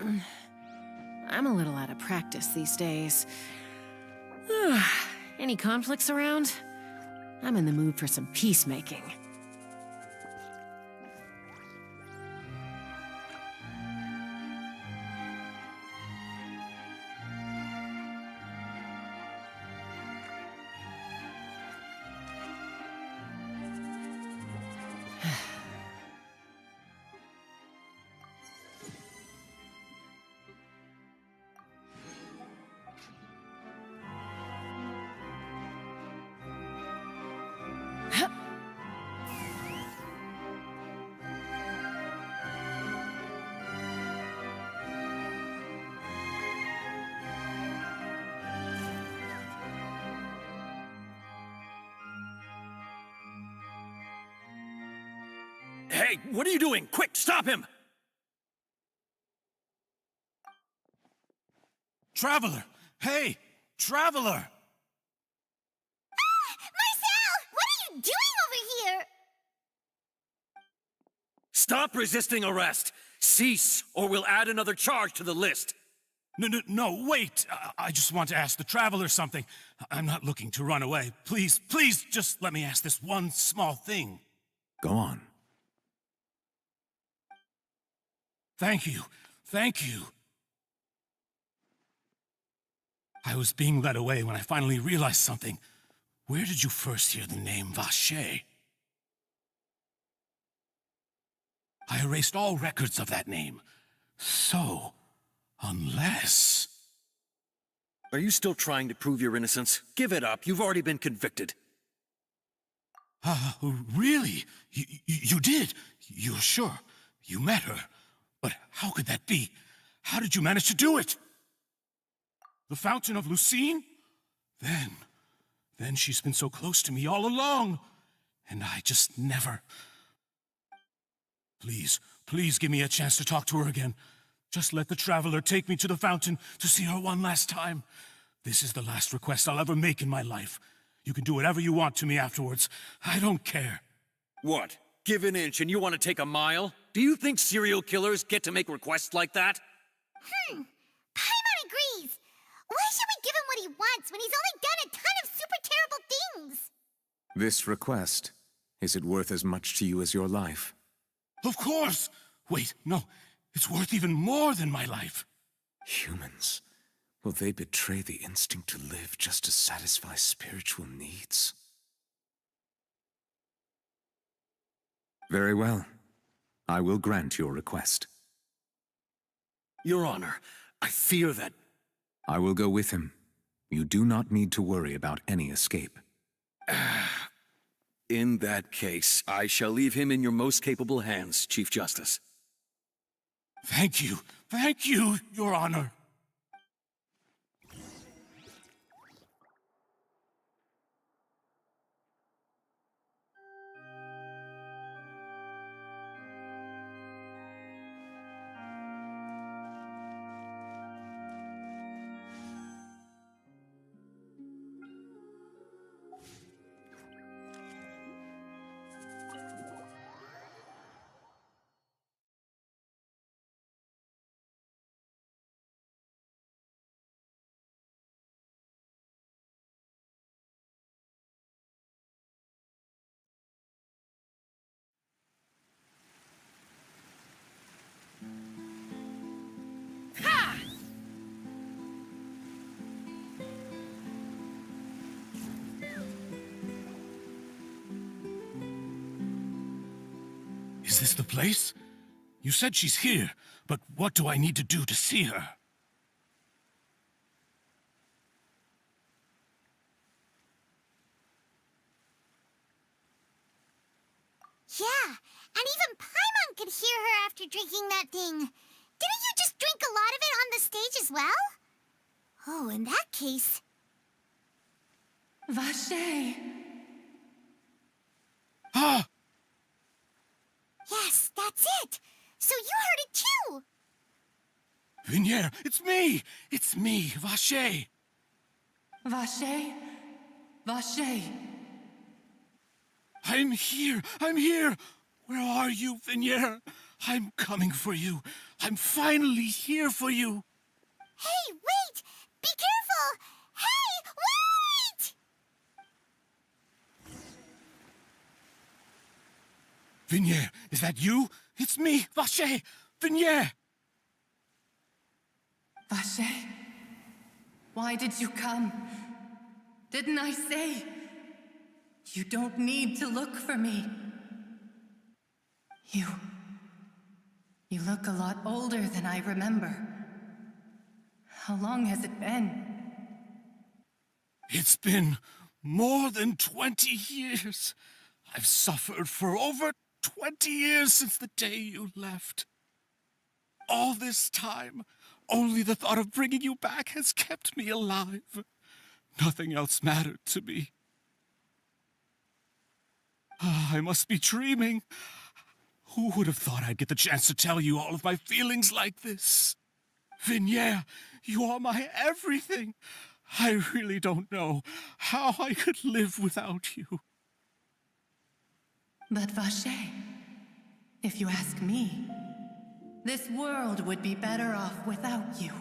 I'm a little out of practice these days. Any conflicts around? I'm in the mood for some peacemaking. Hey, what are you doing? Quick, stop him! Traveler! Hey! Traveler! Marcel! What are you doing over here? Stop resisting arrest! Cease, or we'll add another charge to the list. No, wait! I just want to ask the Traveler something. I'm not looking to run away. Please, just let me ask this one small thing. Go on. Thank you. I was being led away when I finally realized something. Where did you first hear the name Vacher? I erased all records of that name. So, unless... Are you still trying to prove your innocence? Give it up. You've already been convicted. Really? You did? You're sure? You met her? But how could that be? How did you manage to do it? The Fountain of Lucine? Then she's been so close to me all along. And I just never... Please give me a chance to talk to her again. Just let the Traveler take me to the fountain to see her one last time. This is the last request I'll ever make in my life. You can do whatever you want to me afterwards. I don't care. What? Give an inch and you want to take a mile? Do you think serial killers get to make requests like that? Paimon agrees. Why should we give him what he wants when he's only done a ton of super terrible things? This request, is it worth as much to you as your life? Of course! Wait, no. It's worth even more than my life. Humans, will they betray the instinct to live just to satisfy spiritual needs? Very well. I will grant your request. Your Honor, I fear that... I will go with him. You do not need to worry about any escape. In that case, I shall leave him in your most capable hands, Chief Justice. Thank you, Your Honor. Is this the place? You said she's here, but what do I need to do to see her? Yeah, and even Paimon could hear her after drinking that thing. Didn't you just drink a lot of it on the stage as well? Oh, in that case... Vacher! Ah! Yes, that's it! So you heard it too! Vignier, it's me! It's me, Vacher! Vacher? Vacher! I'm here! Where are you, Vignier? I'm coming for you. I'm finally here for you. Hey, wait! Be careful! Hey, wait! Vignier, is that you? It's me, Vacher! Vignier! Vacher, why did you come? Didn't I say? You don't need to look for me. You look a lot older than I remember. How long has it been? It's been more than 20 years. I've suffered for over 20 years since the day you left. All this time, only the thought of bringing you back has kept me alive. Nothing else mattered to me. I must be dreaming. Who would have thought I'd get the chance to tell you all of my feelings like this? Vignier, you are my everything. I really don't know how I could live without you. But Vacher, if you ask me, this world would be better off without you.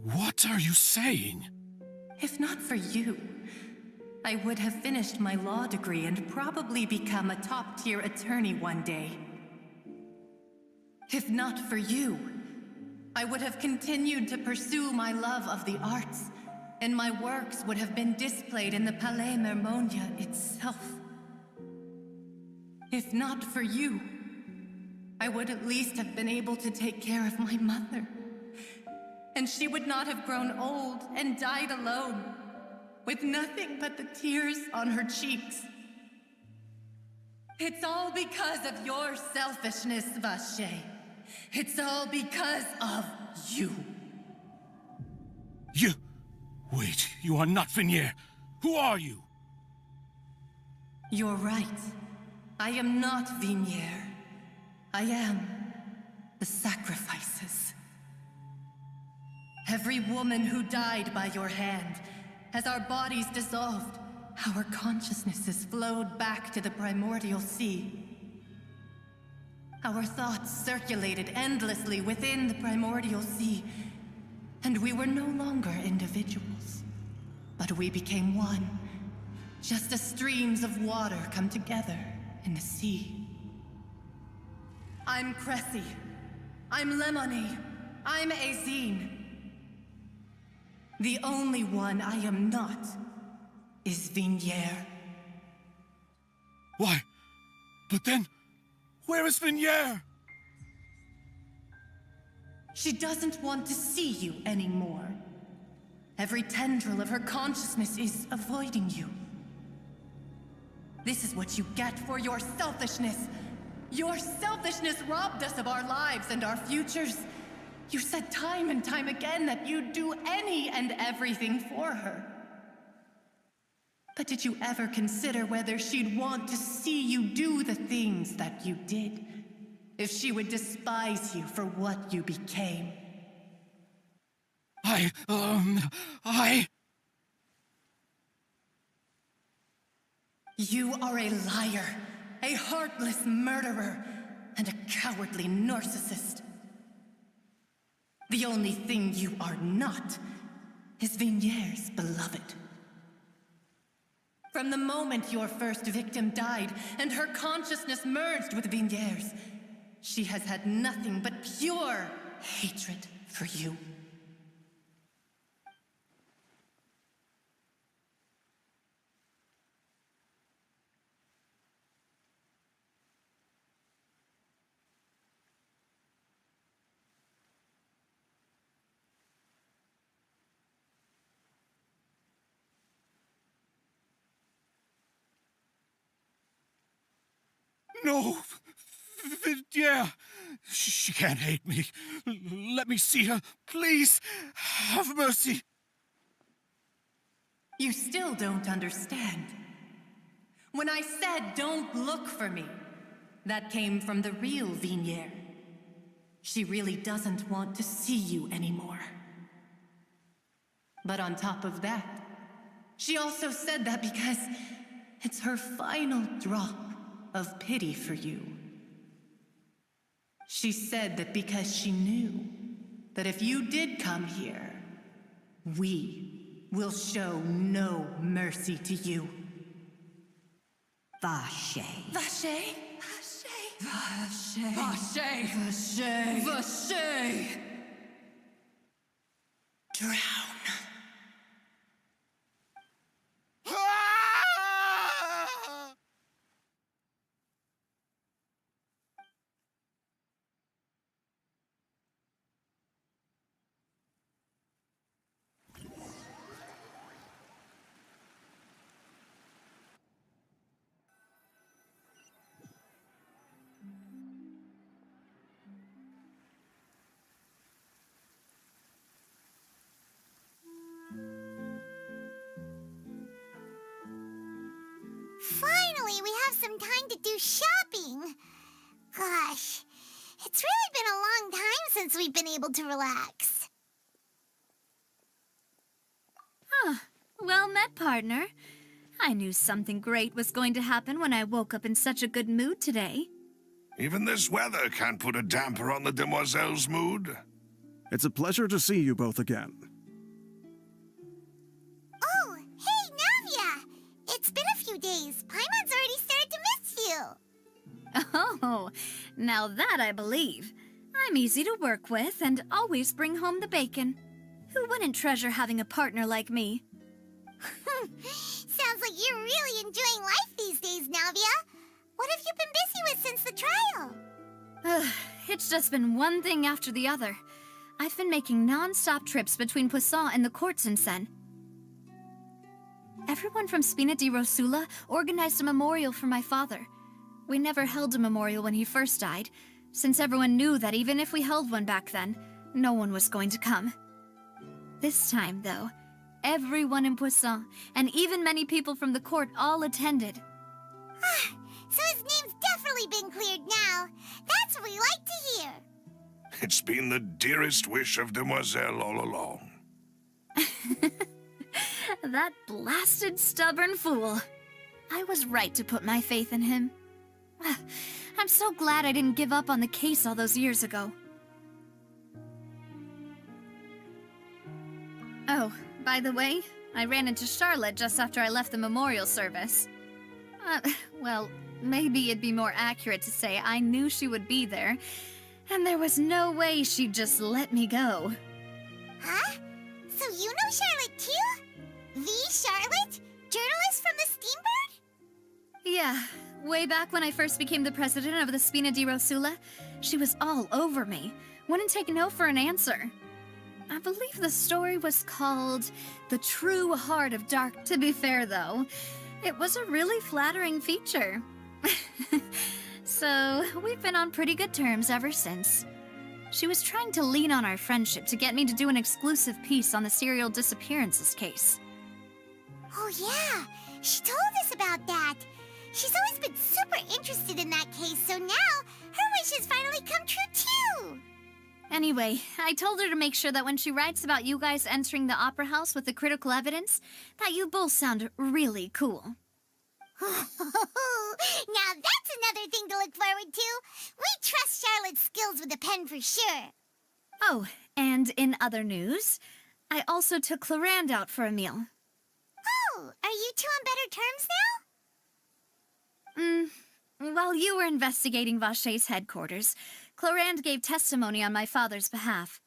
What are you saying? If not for you, I would have finished my law degree and probably become a top-tier attorney one day. If not for you, I would have continued to pursue my love of the arts, and my works would have been displayed in the Palais Mermonia itself. If not for you, I would at least have been able to take care of my mother. And she would not have grown old and died alone, with nothing but the tears on her cheeks. It's all because of your selfishness, Vacher. It's all because of you. You... Wait, you are not Vignier. Who are you? You're right. I am not Vignier. I am the sacrifices. Every woman who died by your hand, as our bodies dissolved, our consciousnesses flowed back to the primordial sea. Our thoughts circulated endlessly within the primordial sea, and we were no longer individuals, but we became one, just as streams of water come together in the sea. I'm Cressy. I'm Lemony. I'm Azine. The only one I am not is Vignier. Why? But then, where is Vignier? She doesn't want to see you anymore. Every tendril of her consciousness is avoiding you. This is what you get for your selfishness. Your selfishness robbed us of our lives and our futures. You said time and time again that you'd do any and everything for her. But did you ever consider whether she'd want to see you do the things that you did? If she would despise you for what you became? You are a liar, a heartless murderer, and a cowardly narcissist. The only thing you are not is Vignier's beloved. From the moment your first victim died and her consciousness merged with Vignier's, she has had nothing but pure hatred for you. No! Vignier! She can't hate me. Let me see her. Please, have mercy. You still don't understand. When I said don't look for me, that came from the real Vignier. She really doesn't want to see you anymore. But on top of that, she also said that because it's her final drop of pity for you. She said that because she knew that if you did come here, we will show no mercy to you. Vache. Vache? Vache? Vache? Vache? Vache? Drown. Finally, we have some time to do shopping. Gosh, it's really been a long time since we've been able to relax. Well met, partner. I knew something great was going to happen when I woke up in such a good mood today. Even this weather can't put a damper on the demoiselle's mood. It's a pleasure to see you both again. Oh, hey, Navia! It's been a few days. Paimon's already started to miss you. Oh, now that I believe. I'm easy to work with and always bring home the bacon. Who wouldn't treasure having a partner like me? Sounds like you're really enjoying life these days, Navia. What have you been busy with since the trial? It's just been one thing after the other. I've been making non-stop trips between Poisson and the courts in Sen. Everyone from Spina di Rosula organized a memorial for my father. We never held a memorial when he first died, since everyone knew that even if we held one back then, no one was going to come. This time, though, everyone in Poisson, and even many people from the court, all attended. So his name's definitely been cleared now. That's what we like to hear. It's been the dearest wish of Demoiselle all along. That blasted stubborn fool. I was right to put my faith in him. I'm so glad I didn't give up on the case all those years ago. Oh, by the way, I ran into Charlotte just after I left the memorial service. Well, maybe it'd be more accurate to say I knew she would be there, and there was no way she'd just let me go. Huh? So you know Charlotte too? The Charlotte? Journalist from the Steambird? Yeah, way back when I first became the president of the Spina di Rosula, she was all over me. Wouldn't take no for an answer. I believe the story was called The True Heart of Dark. To be fair, though, it was a really flattering feature. So, we've been on pretty good terms ever since. She was trying to lean on our friendship to get me to do an exclusive piece on the serial disappearances case. Oh yeah, she told us about that. She's always been super interested in that case, so now her wishes finally come true too. Anyway, I told her to make sure that when she writes about you guys entering the opera house with the critical evidence, that you both sound really cool. Now that's another thing to look forward to. We trust Charlotte's skills with a pen for sure. Oh, and in other news, I also took Clarand out for a meal. Oh, are you two on better terms now? While you were investigating Vache's headquarters, Clarand gave testimony on my father's behalf.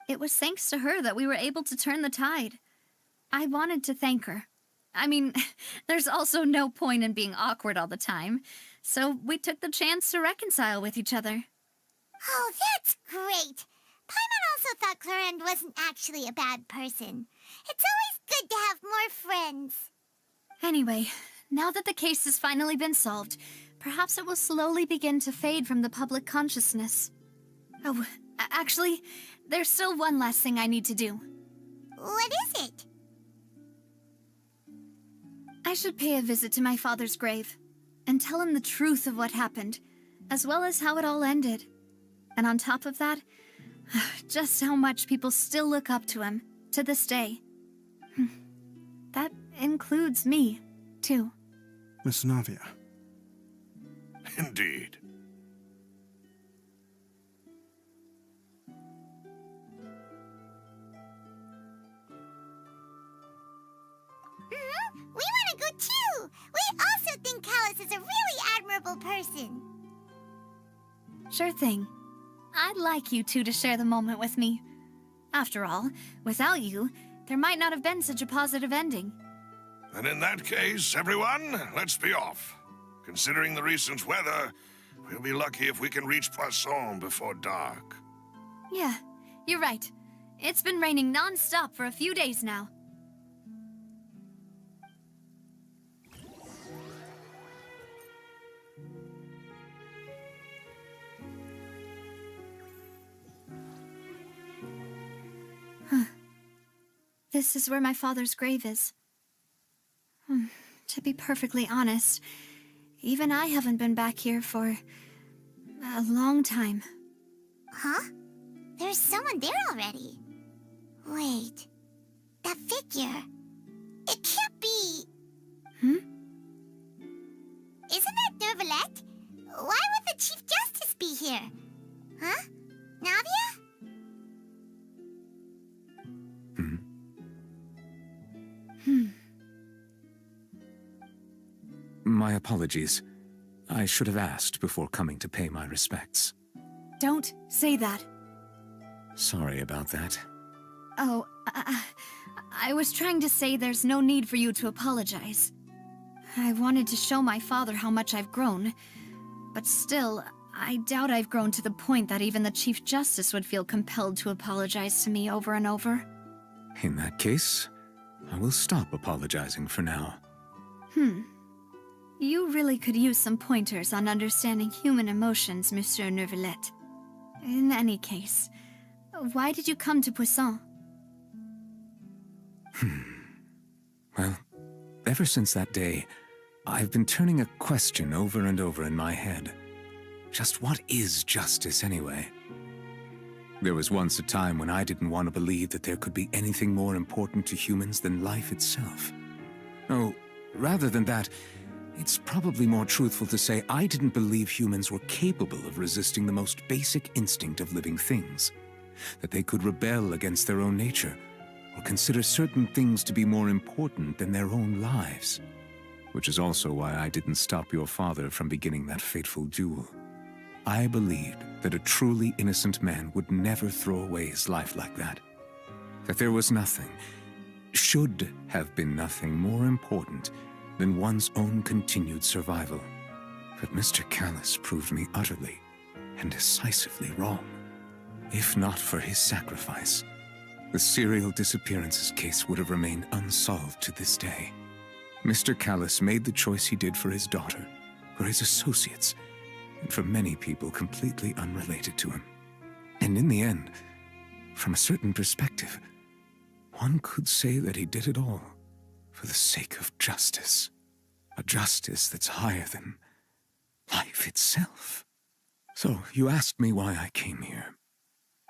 It was thanks to her that we were able to turn the tide. I wanted to thank her. I mean, there's also no point in being awkward all the time, so we took the chance to reconcile with each other. Oh, that's great. Paimon also thought Clarend wasn't actually a bad person. It's always good to have more friends. Anyway, now that the case has finally been solved, perhaps it will slowly begin to fade from the public consciousness. Oh, actually, there's still one last thing I need to do. What is it? I should pay a visit to my father's grave and tell him the truth of what happened, as well as how it all ended. And on top of that, just how much people still look up to him to this day. That includes me, too. Miss Navia. Indeed. We want to go too! We also think Callus is a really admirable person. Sure thing. I'd like you two to share the moment with me. After all, without you, there might not have been such a positive ending. And in that case, everyone, let's be off. Considering the recent weather, we'll be lucky if we can reach Poisson before dark. Yeah, you're right. It's been raining non-stop for a few days now. This is where my father's grave is. To be perfectly honest, even I haven't been back here for a long time. Huh? There's someone there already. Wait. That figure. It can't be. Isn't that Nervalette? Why would the Chief Justice be here? Huh? Navia? My apologies. I should have asked before coming to pay my respects. Don't say that. Sorry about that. Oh, I was trying to say there's no need for you to apologize. I wanted to show my father how much I've grown, but still, I doubt I've grown to the point that even the Chief Justice would feel compelled to apologize to me over and over. In that case, I will stop apologizing for now. You really could use some pointers on understanding human emotions, Monsieur Nervalette. In any case, why did you come to Poisson? Well, ever since that day, I've been turning a question over and over in my head. Just what is justice anyway? There was once a time when I didn't want to believe that there could be anything more important to humans than life itself. Oh, rather than that, it's probably more truthful to say I didn't believe humans were capable of resisting the most basic instinct of living things. That they could rebel against their own nature, or consider certain things to be more important than their own lives. Which is also why I didn't stop your father from beginning that fateful duel. I believed that a truly innocent man would never throw away his life like that. That there was nothing, should have been nothing more important than one's own continued survival. But Mr. Callus proved me utterly and decisively wrong. If not for his sacrifice, the serial disappearances case would have remained unsolved to this day. Mr. Callus made the choice he did for his daughter, for his associates, and for many people completely unrelated to him. And in the end, from a certain perspective, one could say that he did it all for the sake of justice. A justice that's higher than life itself. So, you asked me why I came here.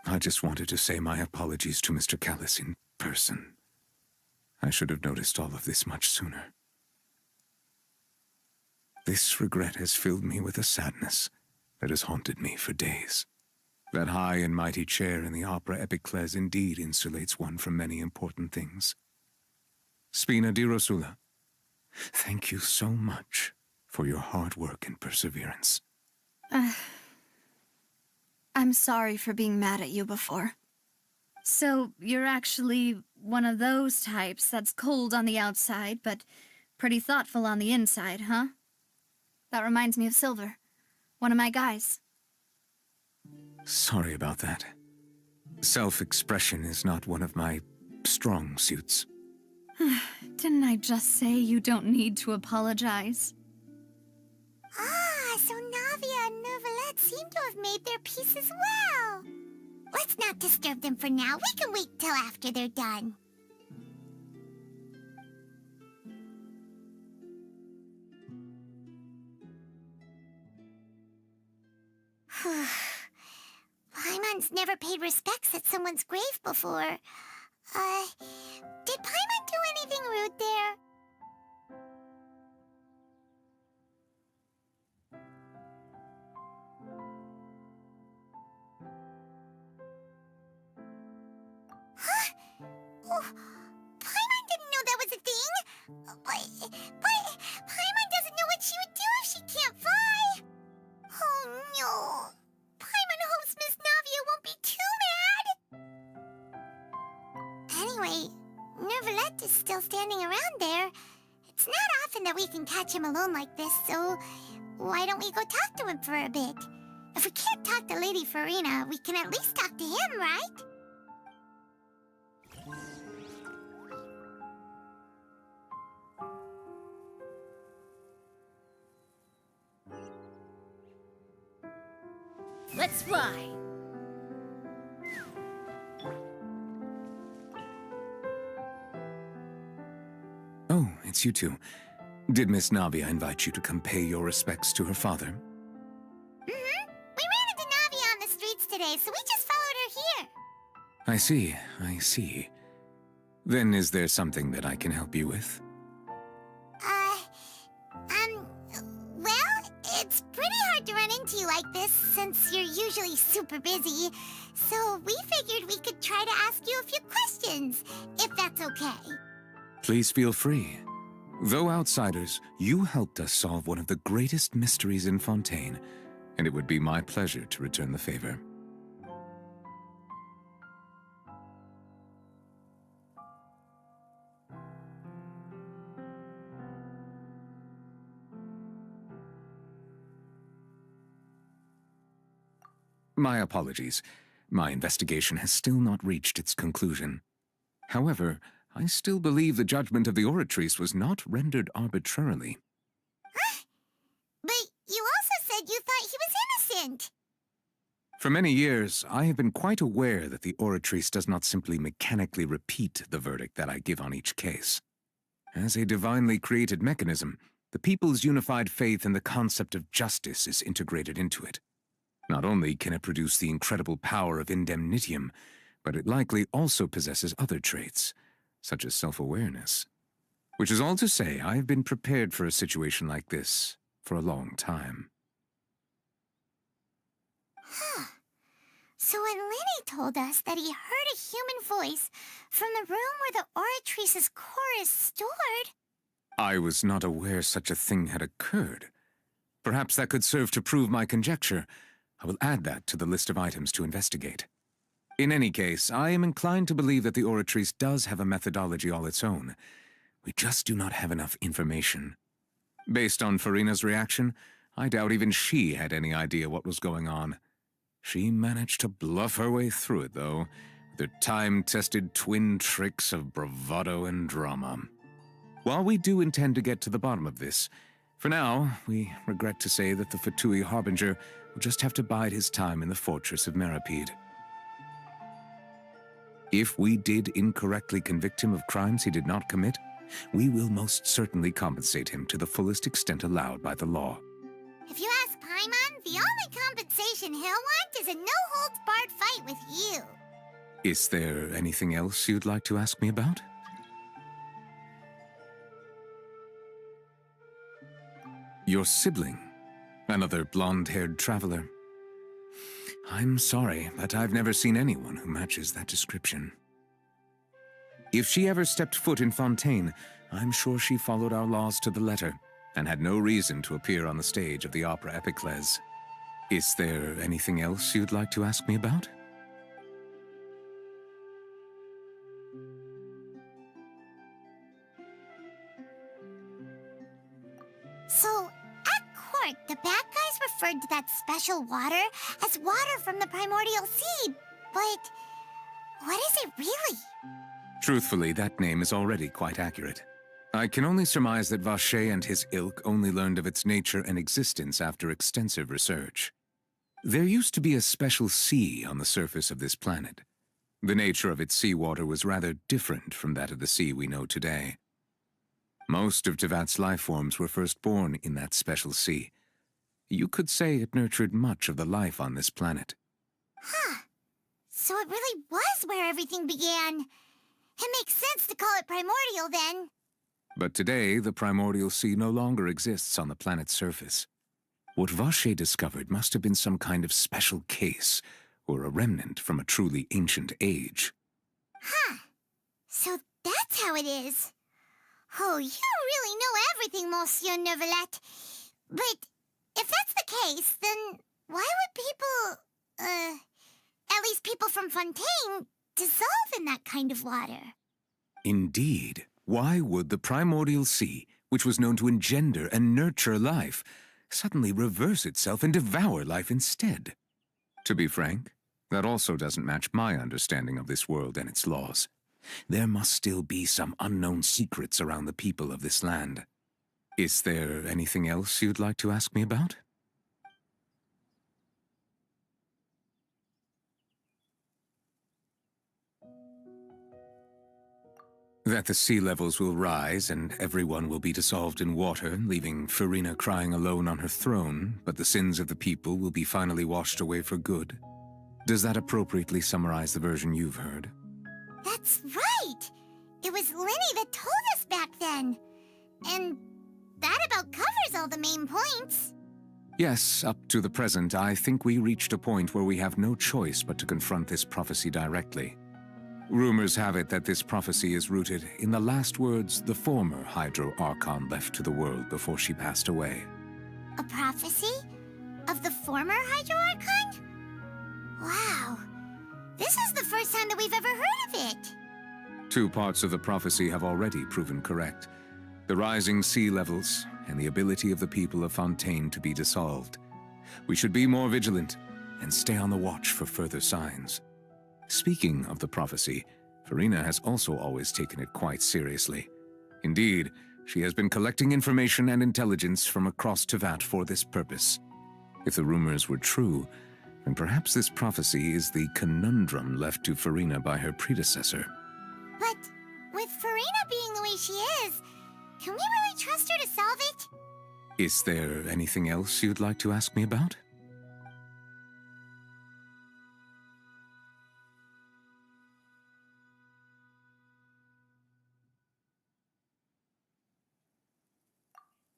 I just wanted to say my apologies to Mr. Callus in person. I should have noticed all of this much sooner. This regret has filled me with a sadness that has haunted me for days. That high and mighty chair in the Opera Epiclese indeed insulates one from many important things. Spina di Rosula, thank you so much for your hard work and perseverance. I'm sorry for being mad at you before. So, you're actually one of those types that's cold on the outside, but pretty thoughtful on the inside, huh? That reminds me of Silver, one of my guys. Sorry about that. Self-expression is not one of my strong suits. Didn't I just say you don't need to apologize? Ah, so Navia and Nervalette seem to have made their peace as well. Let's not disturb them for now. We can wait till after they're done. Paimon's never paid respects at someone's grave before. Did Paimon do anything rude there? Paimon didn't know that was a thing. But Paimon doesn't know what she would do if she can't fly. Oh no. Paimon hopes Miss Navia won't be too mad. Anyway, Nervalette is still standing around there. It's not often that we can catch him alone like this, so why don't we go talk to him for a bit? If we can't talk to Lady Farina, we can at least talk to him, right? Let's fly. Oh, it's you two. Did Miss Navia invite you to come pay your respects to her father? Mm-hmm. We ran into Navia on the streets today, so we just followed her here. I see. Then is there something that I can help you with? Well, it's pretty hard to run into you like this since you're usually super busy. So we figured we could try to ask you a few questions, if that's okay. Please feel free. Though outsiders, you helped us solve one of the greatest mysteries in Fontaine, and it would be my pleasure to return the favor. My apologies. My investigation has still not reached its conclusion. However, I still believe the judgment of the Oratrice was not rendered arbitrarily. But you also said you thought he was innocent. For many years, I have been quite aware that the Oratrice does not simply mechanically repeat the verdict that I give on each case. As a divinely created mechanism, the people's unified faith in the concept of justice is integrated into it. Not only can it produce the incredible power of indemnitium, but it likely also possesses other traits, such as self-awareness. Which is all to say, I have been prepared for a situation like this for a long time. Huh. So when Lenny told us that he heard a human voice from the room where the Oratrice's core is stored... I was not aware such a thing had occurred. Perhaps that could serve to prove my conjecture. I will add that to the list of items to investigate. In any case, I am inclined to believe that the Oratrice does have a methodology all its own. We just do not have enough information. Based on Farina's reaction, I doubt even she had any idea what was going on. She managed to bluff her way through it, though, with her time-tested twin tricks of bravado and drama. While we do intend to get to the bottom of this, for now, we regret to say that the Fatui Harbinger will just have to bide his time in the fortress of Meripede. If we did incorrectly convict him of crimes he did not commit, we will most certainly compensate him to the fullest extent allowed by the law. If you ask Paimon, the only compensation he'll want is a no-holds-barred fight with you. Is there anything else you'd like to ask me about? Your sibling, another blonde-haired traveler. I'm sorry, but I've never seen anyone who matches that description. If she ever stepped foot in Fontaine, I'm sure she followed our laws to the letter, and had no reason to appear on the stage of the opera Epiclese. Is there anything else you'd like to ask me about? So, at court, the bad guys referred to that special water as water from the primordial sea, but what is it really? Truthfully, that name is already quite accurate. I can only surmise that Vacher and his ilk only learned of its nature and existence after extensive research. There used to be a special sea on the surface of this planet. The nature of its seawater was rather different from that of the sea we know today. Most of Tevat's life forms were first born in that special sea. You could say it nurtured much of the life on this planet. Huh. So it really was where everything began. It makes sense to call it primordial, then. But today, the primordial sea no longer exists on the planet's surface. What Vacher discovered must have been some kind of special case, or a remnant from a truly ancient age. Huh. So it is. Oh, you really know everything, Monsieur Neuvillette. But if that's the case, then why would people, at least people from Fontaine, dissolve in that kind of water? Indeed. Why would the primordial sea, which was known to engender and nurture life, suddenly reverse itself and devour life instead? To be frank, that also doesn't match my understanding of this world and its laws. There must still be some unknown secrets around the people of this land. Is there anything else you'd like to ask me about? That the sea levels will rise and everyone will be dissolved in water, leaving Farina crying alone on her throne, but the sins of the people will be finally washed away for good. Does that appropriately summarize the version you've heard? That's right! It was Lenny that told us back then. And that about covers all the main points. Yes, up to the present, I think we reached a point where we have no choice but to confront this prophecy directly. Rumors have it that this prophecy is rooted in the last words the former Hydro Archon left to the world before she passed away. A prophecy? Of the former Hydro Archon? Wow. This is the first time that we've ever heard of it. 2 parts of the prophecy have already proven correct. The rising sea levels and the ability of the people of Fontaine to be dissolved. We should be more vigilant and stay on the watch for further signs. Speaking of the prophecy, Farina has also always taken it quite seriously. Indeed, she has been collecting information and intelligence from across Tevat for this purpose. If the rumors were true, then perhaps this prophecy is the conundrum left to Farina by her predecessor. But with Farina being the way she is, can we really trust her to solve it? Is there anything else you'd like to ask me about?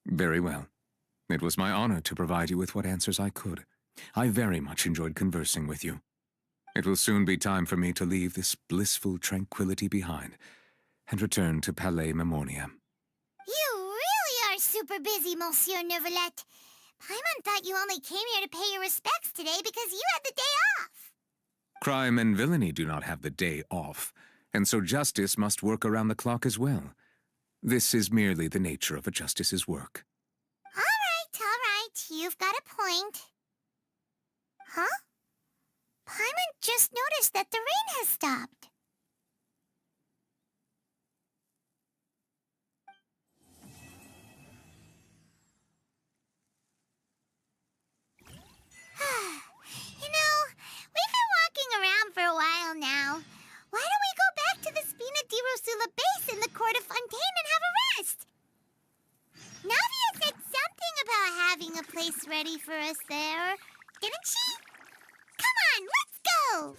Very well. It was my honor to provide you with what answers I could. I very much enjoyed conversing with you. It will soon be time for me to leave this blissful tranquility behind and return to Palais Memoria. You really are super busy, Monsieur Neuvillette. Paimon thought you only came here to pay your respects today because you had the day off. Crime and villainy do not have the day off, and so justice must work around the clock as well. This is merely the nature of a justice's work. All right. You've got a point. Huh? Paimon just noticed that the rain has stopped. You know, we've been walking around for a while now. Why don't we go back to the Spina di Rosula base in the court of Fontaine and have a rest? Navia said something about having a place ready for us there, didn't she? Come on, let's go!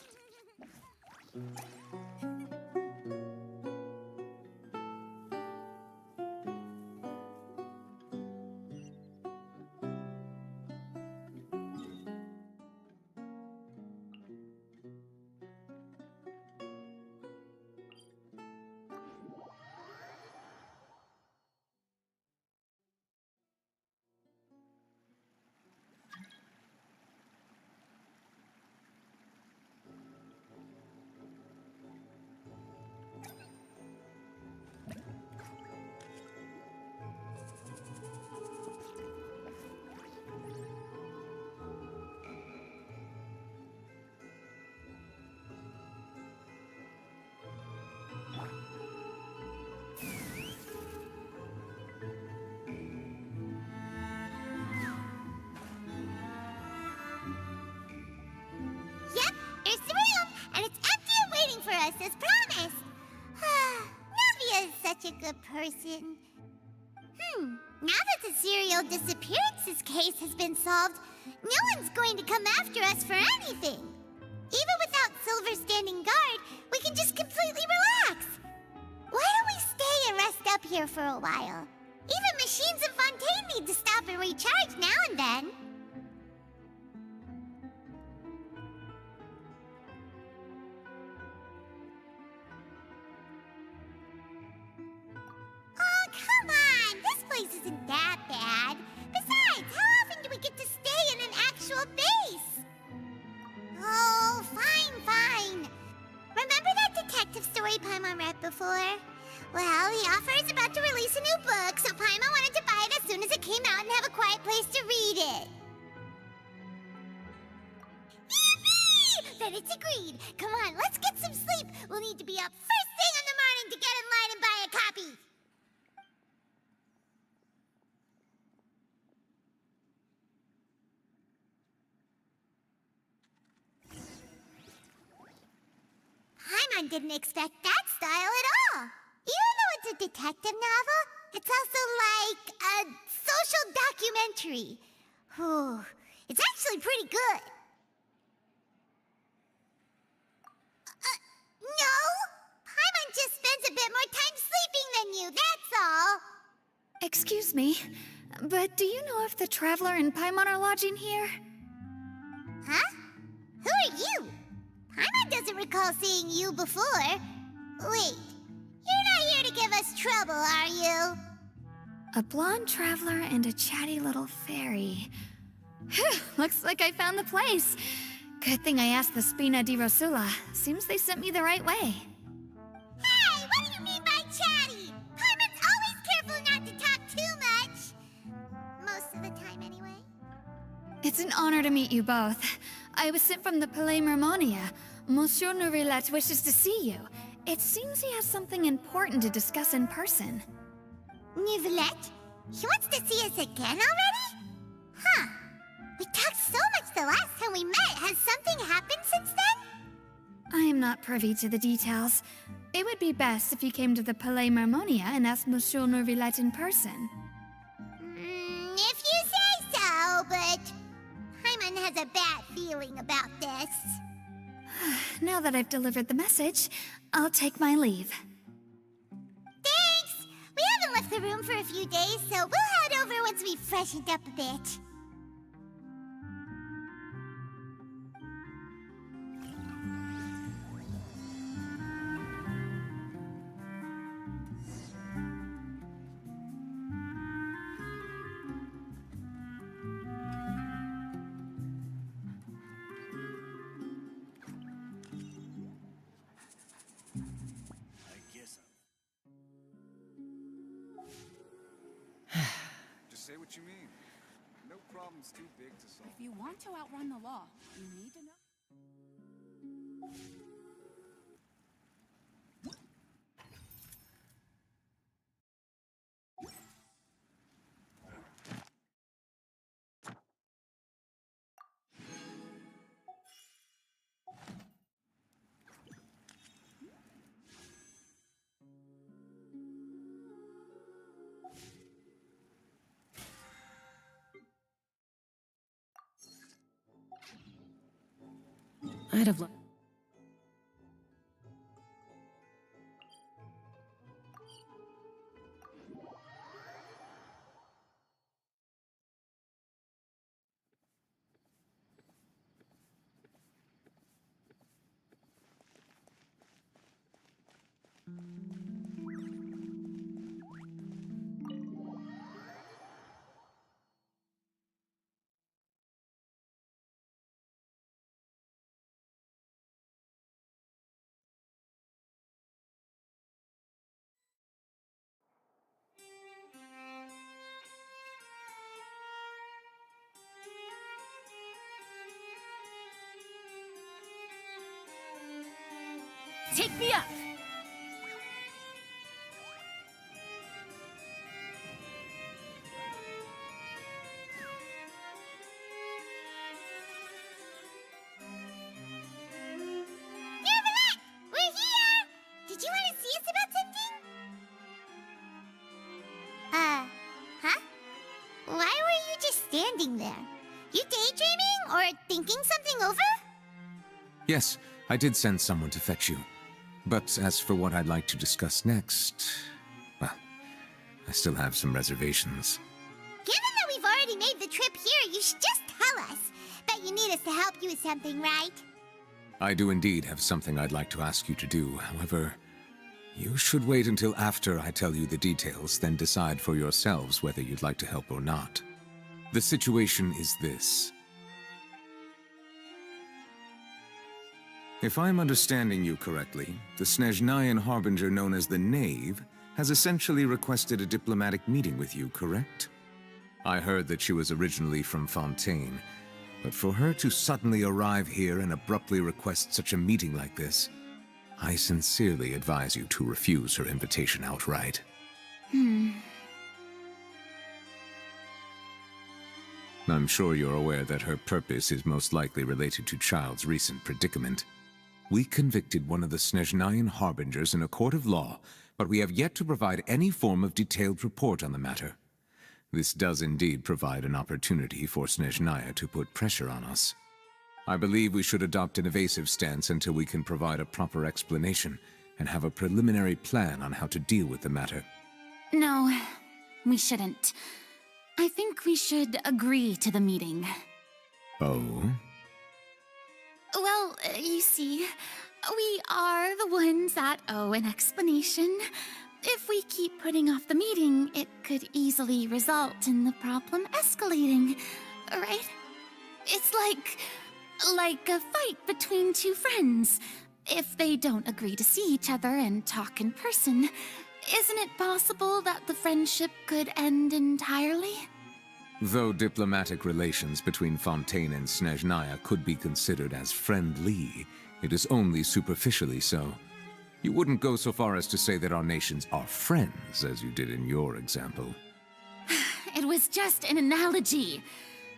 Yep, here's the room, and it's empty and waiting for us as promised. Navia is such a good person. Now that the serial disappearances case has been solved, no one's going to come after us for anything. Even without Silver standing guard, we can just completely relax. Why don't we stay and rest up here for a while? Even machines in Fontaine need to stop and recharge now and then. place isn't that bad. Besides, how often do we get to stay in an actual base? Oh, fine, fine. Remember that detective story Paimon read before? Well, the author is about to release a new book, so Paimon wanted to buy it as soon as it came out and have a quiet place to read it. Yippee! Then it's agreed. Come on, let's get some sleep. We'll need to be up first thing in the morning to get in line and buy a copy. Paimon didn't expect that style at all. Even though it's a detective novel, it's also like a social documentary. Whew. It's actually pretty good. No! Paimon just spends a bit more time sleeping than you, that's all. Excuse me, but do you know if the Traveler and Paimon are lodging here? Huh? Who are you? Paimon doesn't recall seeing you before. Wait, you're not here to give us trouble, are you? A blonde traveler and a chatty little fairy. Phew, looks like I found the place. Good thing I asked the Spina di Rosula. Seems they sent me the right way. Hey, what do you mean by chatty? Paimon's always careful not to talk too much. Most of the time, anyway. It's an honor to meet you both. I was sent from the Palais Mermonia. Monsieur Nourillet wishes to see you. It seems he has something important to discuss in person. Nourillet? He wants to see us again already? Huh. We talked so much the last time we met. Has something happened since then? I am not privy to the details. It would be best if you came to the Palais Mermonia and asked Monsieur Nourillet in person. If you say so, but Paimon has a bad feeling about this. Now that I've delivered the message, I'll take my leave. Thanks! We haven't left the room for a few days, so we'll head over once we've freshened up a bit. Just say what you mean. No problem's too big to solve. If you want to outrun the law, you need to know. I'd have loved. Take me up! Nourillet! We're here! Did you want to see us about something? Huh? Why were you just standing there? You daydreaming or thinking something over? Yes, I did send someone to fetch you. But as for what I'd like to discuss next, well, I still have some reservations. Given that we've already made the trip here, you should just tell us. Bet you need us to help you with something, right? I do indeed have something I'd like to ask you to do. However, You should wait until after I tell you the details, then decide for yourselves whether you'd like to help or not. The situation is this. If I'm understanding you correctly, the Snezhnayan harbinger known as the Knave has essentially requested a diplomatic meeting with you, correct? I heard that she was originally from Fontain, but for her to suddenly arrive here and abruptly request such a meeting like this, I sincerely advise you to refuse her invitation outright. I'm sure you're aware that her purpose is most likely related to Child's recent predicament. We convicted one of the Snezhnayan harbingers in a court of law, but we have yet to provide any form of detailed report on the matter. This does indeed provide an opportunity for Snezhnaya to put pressure on us. I believe we should adopt an evasive stance until we can provide a proper explanation and have a preliminary plan on how to deal with the matter. No, we shouldn't. I think we should agree to the meeting. Oh? Well, you see, we are the ones that owe an explanation. If we keep putting off the meeting, it could easily result in the problem escalating, right? It's like a fight between two friends. If they don't agree to see each other and talk in person, isn't it possible that the friendship could end entirely? Though diplomatic relations between Fontaine and Snezhnaya could be considered as friendly, it is only superficially so. You wouldn't go so far as to say that our nations are friends, as you did in your example. It was just an analogy.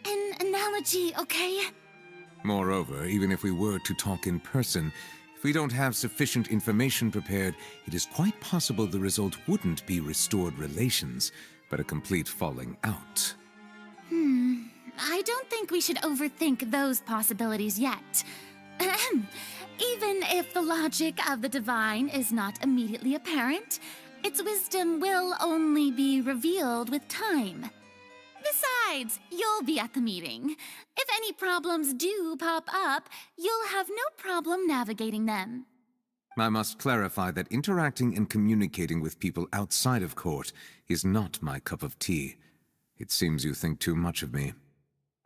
An analogy, okay? Moreover, even if we were to talk in person, if we don't have sufficient information prepared, it is quite possible the result wouldn't be restored relations, but a complete falling out. I don't think we should overthink those possibilities yet. Even if the logic of the divine is not immediately apparent, its wisdom will only be revealed with time. Besides, you'll be at the meeting. If any problems do pop up, you'll have no problem navigating them. I must clarify that interacting and communicating with people outside of court is not my cup of tea. It seems you think too much of me.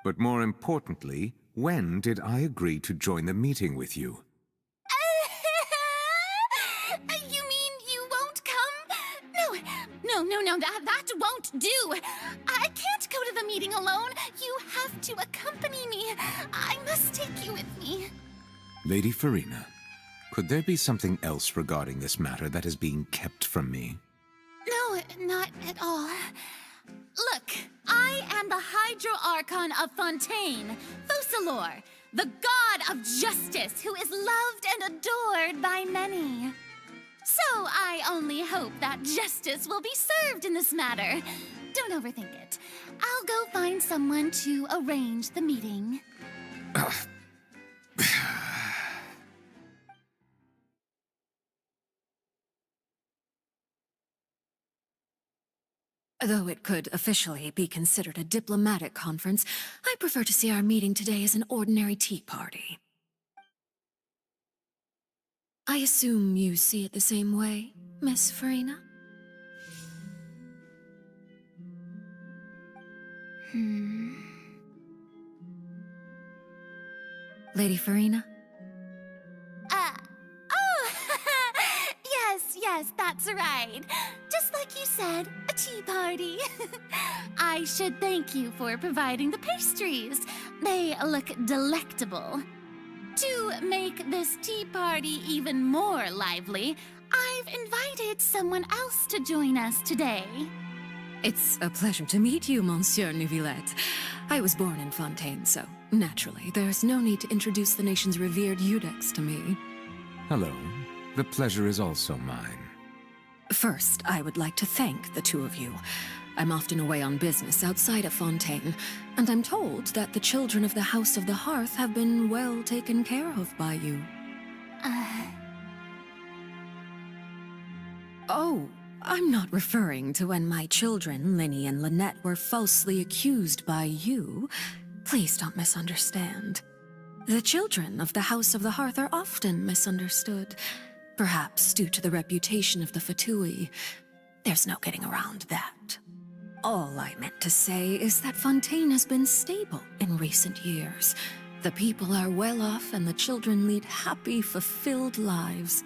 But more importantly, when did I agree to join the meeting with you? You mean you won't come? No, that won't do. I can't go to the meeting alone. You have to accompany me. I must take you with me. Lady Farina, could there be something else regarding this matter that is being kept from me? No, not at all. Look, I am the Hydro Archon of Fontain, Focalor, the god of justice who is loved and adored by many. So I only hope that justice will be served in this matter. Don't overthink it. I'll go find someone to arrange the meeting. Though it could officially be considered a diplomatic conference, I prefer to see our meeting today as an ordinary tea party. I assume you see it the same way, Miss Farina? Lady Farina? Yes, that's right. Just like you said, a tea party. I should thank you for providing the pastries. They look delectable. To make this tea party even more lively, I've invited someone else to join us today. It's a pleasure to meet you, Monsieur Neuvillette. I was born in Fontaine, so naturally, there's no need to introduce the nation's revered Eudex to me. Hello. The pleasure is also mine. First, I would like to thank the two of you. I'm often away on business outside of Fontaine, and I'm told that the children of the House of the Hearth have been well taken care of by you. Oh, I'm not referring to when my children, Linny and Lynette, were falsely accused by you. Please don't misunderstand. The children of the House of the Hearth are often misunderstood. Perhaps due to the reputation of the Fatui, there's no getting around that. All I meant to say is that Fontaine has been stable in recent years. The people are well off and the children lead happy, fulfilled lives.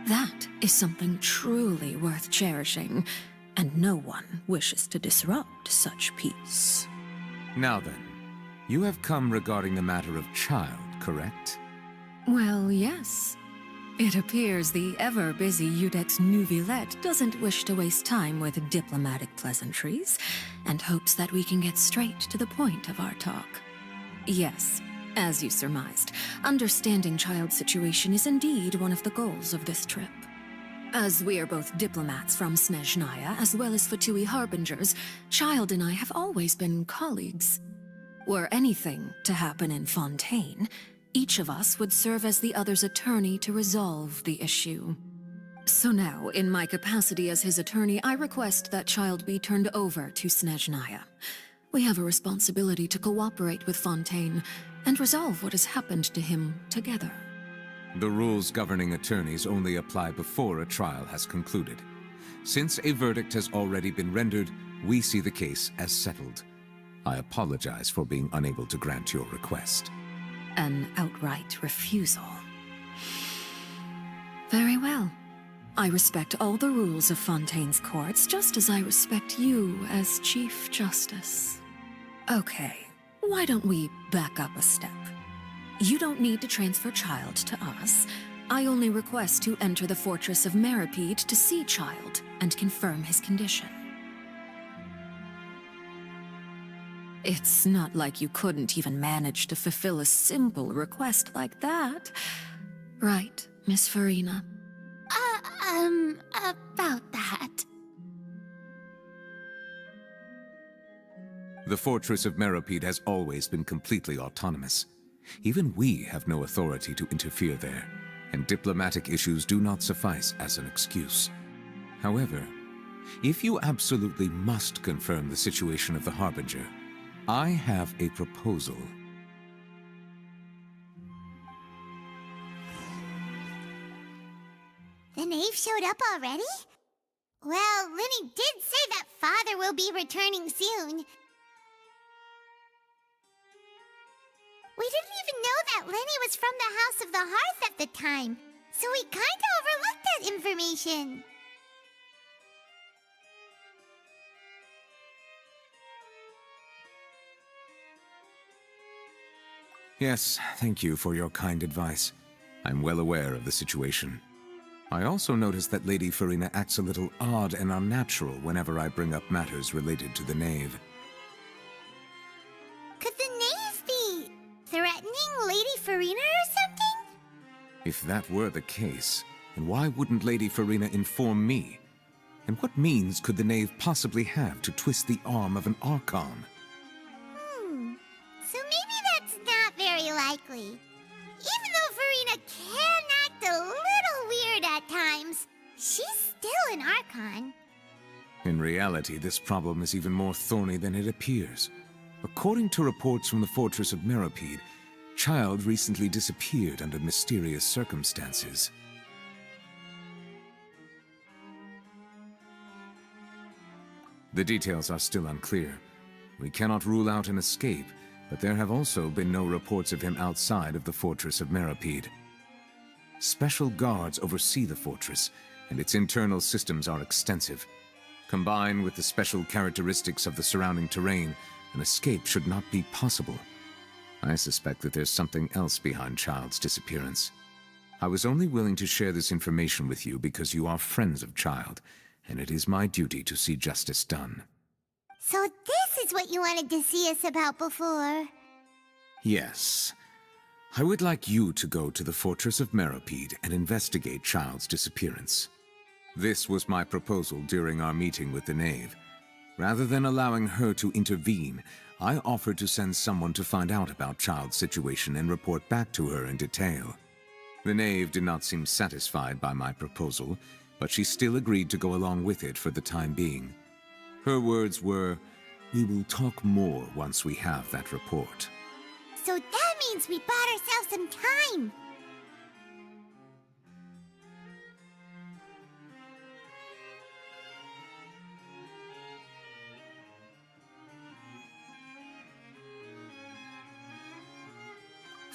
That is something truly worth cherishing, and no one wishes to disrupt such peace. Now then, you have come regarding the matter of child, correct? Well, yes. It appears the ever-busy Udex Nuvillette doesn't wish to waste time with diplomatic pleasantries, and hopes that we can get straight to the point of our talk. Yes, as you surmised, understanding child's situation is indeed one of the goals of this trip. As we are both diplomats from Snezhnaya, as well as Fatui harbingers, Child and I have always been colleagues. Were anything to happen in Fontaine, each of us would serve as the other's attorney to resolve the issue. So now, in my capacity as his attorney, I request that Child be turned over to Snezhnaya. We have a responsibility to cooperate with Fontaine and resolve what has happened to him together. The rules governing attorneys only apply before a trial has concluded. Since a verdict has already been rendered, we see the case as settled. I apologize for being unable to grant your request. An outright refusal. Very well. I respect all the rules of Fontaine's courts, just as I respect you as Chief Justice. Okay, why don't we back up a step? You don't need to transfer Child to us. I only request to enter the fortress of Meripede to see Child and confirm his condition. It's not like you couldn't even manage to fulfill a simple request like that. Right, Miss Farina? About that. The fortress of Meripede has always been completely autonomous. Even we have no authority to interfere there, and diplomatic issues do not suffice as an excuse. However, if you absolutely must confirm the situation of the Harbinger, I have a proposal. The knave showed up already? Well, Linny did say that Father will be returning soon. We didn't even know that Lenny was from the House of the Hearth at the time, so we kinda overlooked that information. Yes, thank you for your kind advice. I'm well aware of the situation. I also noticed that Lady Farina acts a little odd and unnatural whenever I bring up matters related to the knave. Could the knave be threatening Lady Farina or something? If that were the case, then why wouldn't Lady Farina inform me? And what means could the knave possibly have to twist the arm of an archon? So maybe that's not very likely. Even though Farina can act a little weird at times, she's still an archon. In reality, this problem is even more thorny than it appears. According to reports from the fortress of Meripede, Child recently disappeared under mysterious circumstances. The details are still unclear. We cannot rule out an escape, but there have also been no reports of him outside of the fortress of Meripede. Special guards oversee the fortress, and its internal systems are extensive. Combined with the special characteristics of the surrounding terrain, an escape should not be possible. I suspect that there's something else behind Child's disappearance. I was only willing to share this information with you because you are friends of Child, and it is my duty to see justice done. So this is what you wanted to see us about before. Yes. I would like you to go to the fortress of Meripede and investigate Child's disappearance. This was my proposal during our meeting with the knave. Rather than allowing her to intervene, I offered to send someone to find out about Child's situation and report back to her in detail. The knave did not seem satisfied by my proposal, but she still agreed to go along with it for the time being. Her words were, "We will talk more once we have that report." So that means we bought ourselves some time.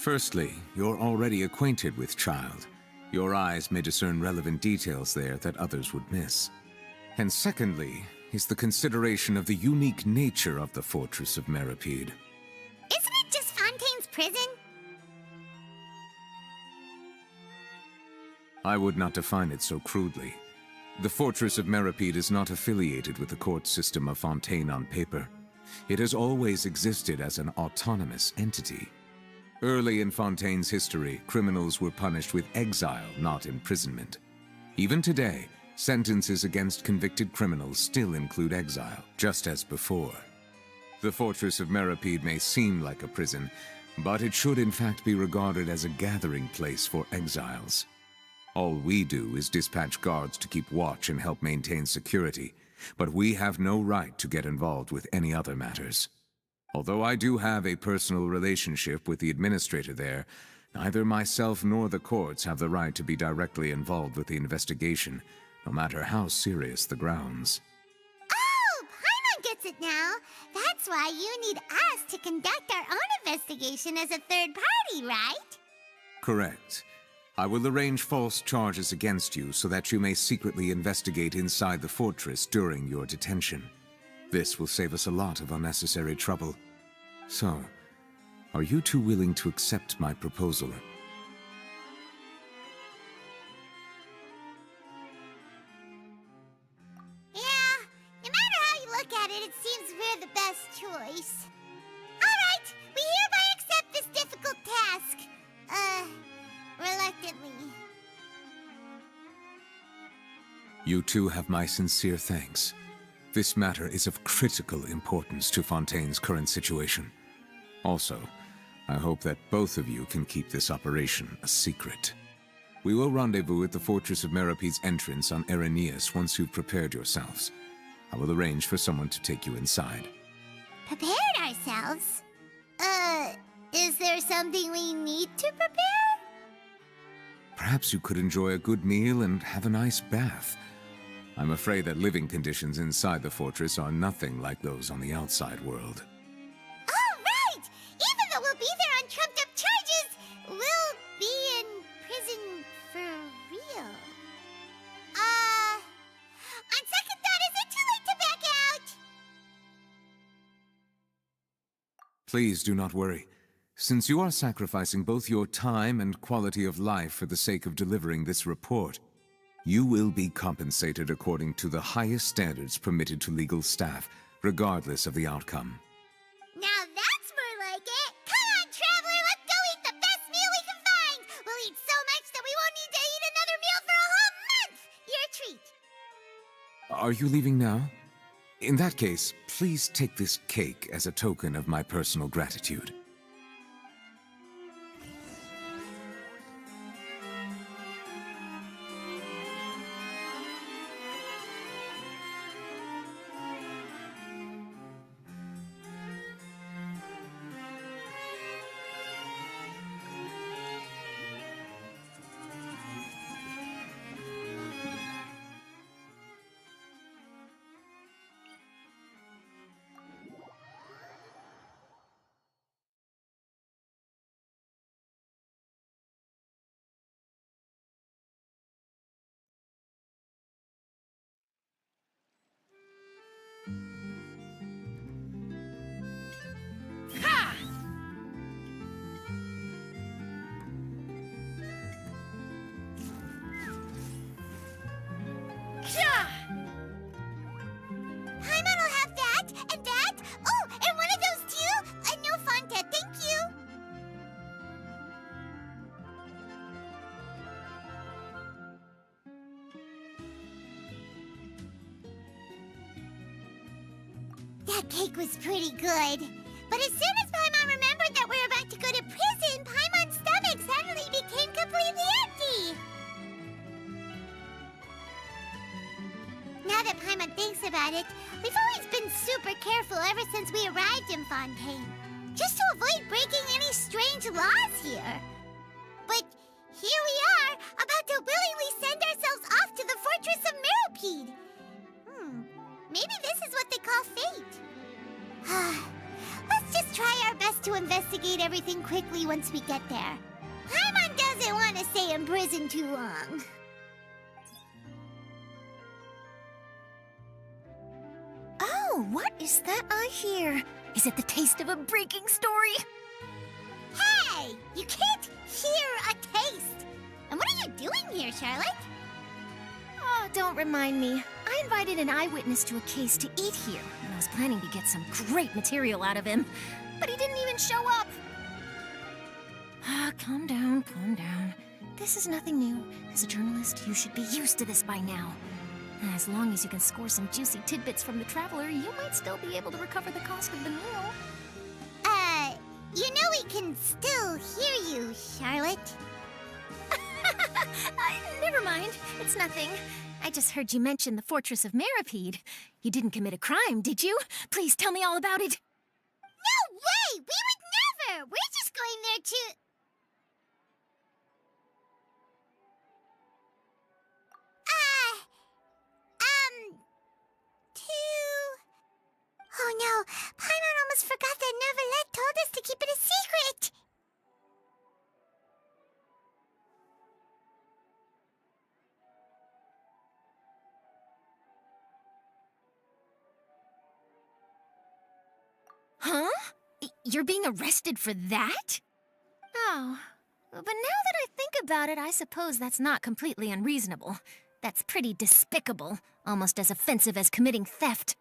Firstly, you're already acquainted with Child. Your eyes may discern relevant details there that others would miss. And secondly, is the consideration of the unique nature of the Fortress of Meripede. Isn't it just Fontaine's prison? I would not define it so crudely. The Fortress of Meripede is not affiliated with the court system of Fontaine on paper. It has always existed as an autonomous entity. Early in Fontaine's history, criminals were punished with exile, not imprisonment. Even today, sentences against convicted criminals still include exile, just as before. The Fortress of Meripede may seem like a prison, but it should in fact be regarded as a gathering place for exiles. All we do is dispatch guards to keep watch and help maintain security, but we have no right to get involved with any other matters. Although I do have a personal relationship with the administrator there, neither myself nor the courts have the right to be directly involved with the investigation, no matter how serious the grounds. Oh, Paimon gets it now. That's why you need us to conduct our own investigation as a third party, right? Correct. I will arrange false charges against you so that you may secretly investigate inside the fortress during your detention. This will save us a lot of unnecessary trouble. So, are you two willing to accept my proposal? Yeah, no matter how you look at it, it seems we're the best choice. Alright, we hereby accept this difficult task. Reluctantly. You two have my sincere thanks. This matter is of critical importance to Fontaine's current situation. Also, I hope that both of you can keep this operation a secret. We will rendezvous at the Fortress of Meripede's entrance on Erinius once you've prepared yourselves. I will arrange for someone to take you inside. Prepared ourselves? Is there something we need to prepare? Perhaps you could enjoy a good meal and have a nice bath. I'm afraid that living conditions inside the fortress are nothing like those on the outside world. Oh, right! Even though we'll be there on trumped-up charges, we'll be in prison for real. On second thought, is it too late to back out? Please do not worry. Since you are sacrificing both your time and quality of life for the sake of delivering this report, you will be compensated according to the highest standards permitted to legal staff, regardless of the outcome. Now that's more like it! Come on, traveler, let's go eat the best meal we can find! We'll eat so much that we won't need to eat another meal for a whole month! Your treat! Are you leaving now? In that case, please take this cake as a token of my personal gratitude. Paimon will have that, and that. Oh, and one of those too. No Fonta, thank you. That cake was pretty good. But as soon as Paimon remembered that we're about to go to prison, Paimon's stomach suddenly became completely empty. Now that Paimon thinks about it, we've always been super careful ever since we arrived in Fontaine, just to avoid breaking any strange laws here. But here we are, about to willingly send ourselves off to the Fortress of Meripede. Maybe this is what they call fate. Let's just try our best to investigate everything quickly once we get there. Paimon doesn't want to stay in prison too long. Oh, what is that I hear? Is it the taste of a breaking story? Hey! You can't hear a taste! And what are you doing here, Charlotte? Oh, don't remind me. I invited an eyewitness to a case to eat here, and I was planning to get some great material out of him. But he didn't even show up! Ah, calm down, calm down. This is nothing new. As a journalist, you should be used to this by now. As long as you can score some juicy tidbits from the Traveler, you might still be able to recover the cost of the meal. You know we can still hear you, Charlotte. Never mind. It's nothing. I just heard you mention the Fortress of Meripede. You didn't commit a crime, did you? Please tell me all about it. No way! We would never! We're just going there to... Oh no, Paimon almost forgot that Neverlet told us to keep it a secret! Huh? You're being arrested for that? Oh, but now that I think about it, I suppose that's not completely unreasonable. That's pretty despicable, almost as offensive as committing theft.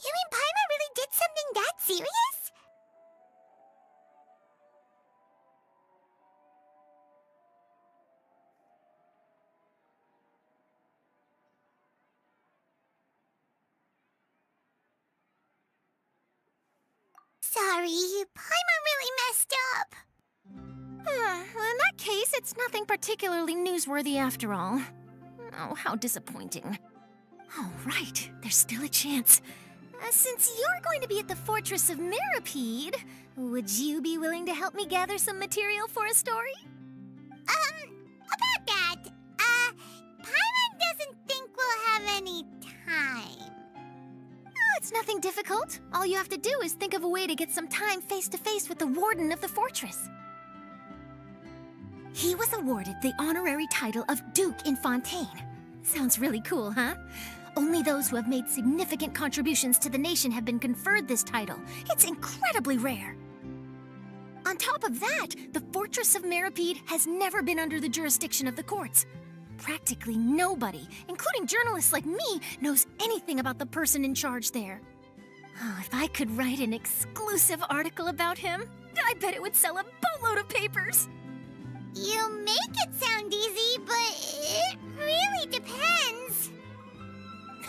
You mean Paimon really did something that serious? Sorry, Paimon really messed up. Well, in that case, it's nothing particularly newsworthy after all. Oh, how disappointing. All right, there's still a chance. Since you're going to be at the Fortress of Meripede, would you be willing to help me gather some material for a story? About that, Paimon doesn't think we'll have any time. Oh, it's nothing difficult. All you have to do is think of a way to get some time face-to-face with the Warden of the Fortress. He was awarded the honorary title of Duke in Fontaine. Sounds really cool, huh? Only those who have made significant contributions to the nation have been conferred this title. It's incredibly rare. On top of that, the Fortress of Meripede has never been under the jurisdiction of the courts. Practically nobody, including journalists like me, knows anything about the person in charge there. Oh, if I could write an exclusive article about him, I bet it would sell a boatload of papers. You make it sound easy, but it really depends.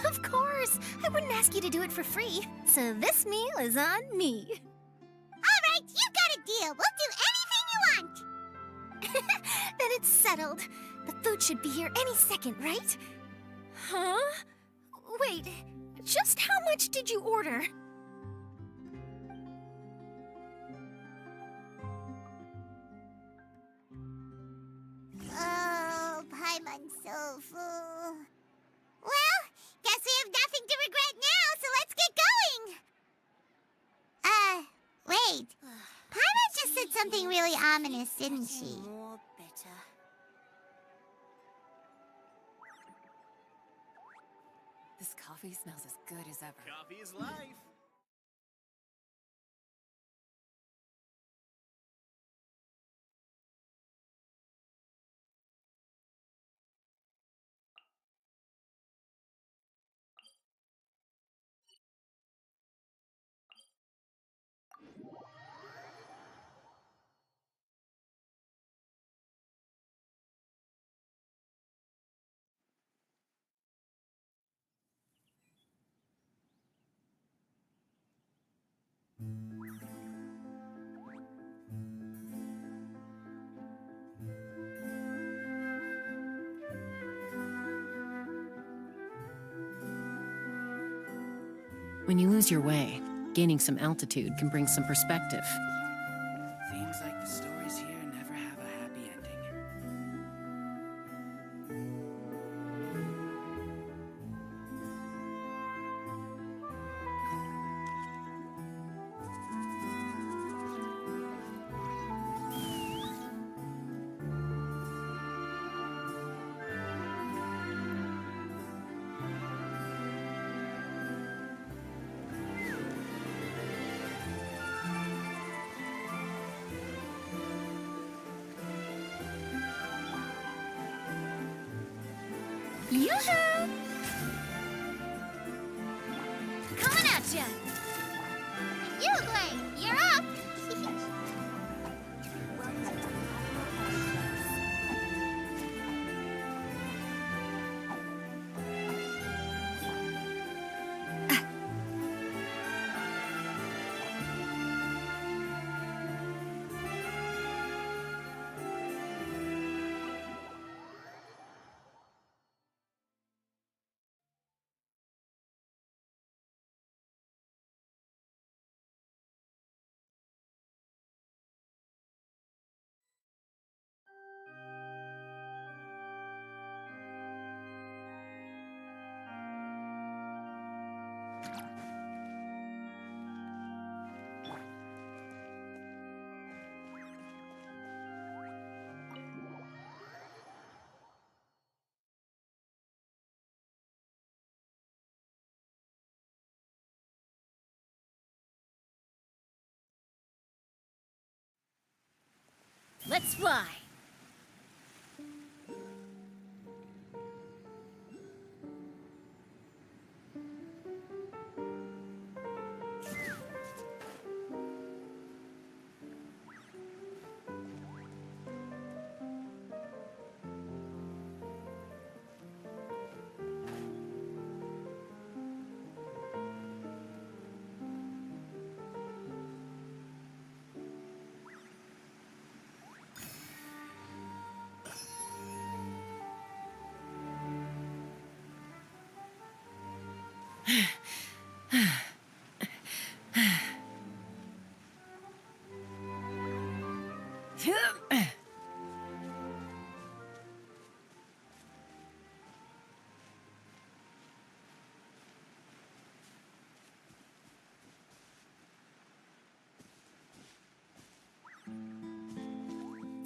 Of course, I wouldn't ask you to do it for free, so this meal is on me. All right, you got a deal. We'll do anything you want. Then it's settled. The food should be here any second, right? Huh? Wait, just how much did you order? Oh, Paimon's so full. Well, guess we have nothing to regret now, so let's get going! Wait. Paimon just said something really ominous, didn't she? This coffee smells as good as ever. Coffee is life. When you lose your way, gaining some altitude can bring some perspective. Seems like the stories here never have a happy ending. Yoo-hoo! Coming at ya! Uglay, you're up! Let's fly!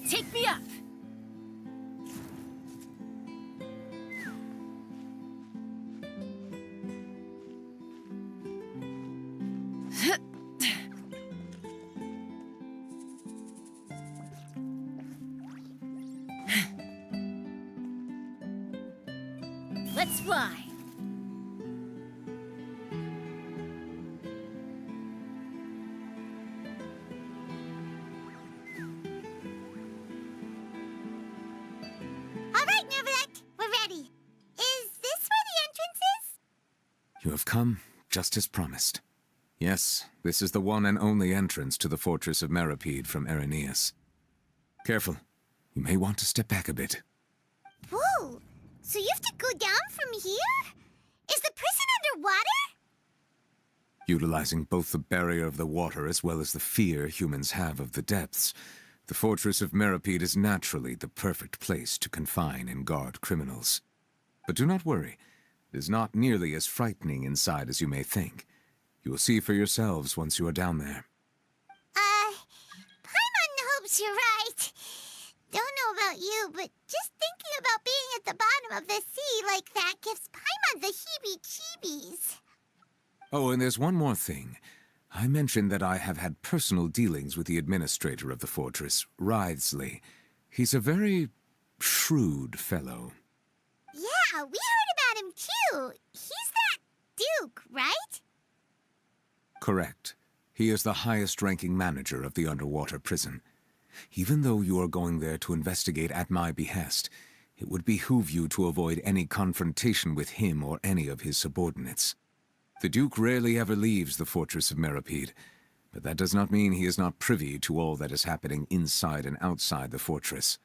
Take me up! Let's fly! All right, Neverlet, we're ready. Is this where the entrance is? You have come just as promised. Yes, this is the one and only entrance to the fortress of Meripede from Irenaeus. Careful. You may want to step back a bit. Whoa! So you have to go down from here? Is the prison underwater? Utilizing both the barrier of the water as well as the fear humans have of the depths, the fortress of Meripede is naturally the perfect place to confine and guard criminals. But do not worry. It is not nearly as frightening inside as you may think. You will see for yourselves once you are down there. Paimon hopes you're right. Don't know about you, but just thinking about being at the bottom of the sea like that gives Paimon the heebie-jeebies. Oh, and there's one more thing. I mentioned that I have had personal dealings with the administrator of the fortress, Writhsley. He's a very shrewd fellow. Yeah, we heard about him too. He's that Duke, right? Correct. He is the highest-ranking manager of the underwater prison. Even though you are going there to investigate at my behest, it would behoove you to avoid any confrontation with him or any of his subordinates. The Duke rarely ever leaves the fortress of Meripede, but that does not mean he is not privy to all that is happening inside and outside the fortress.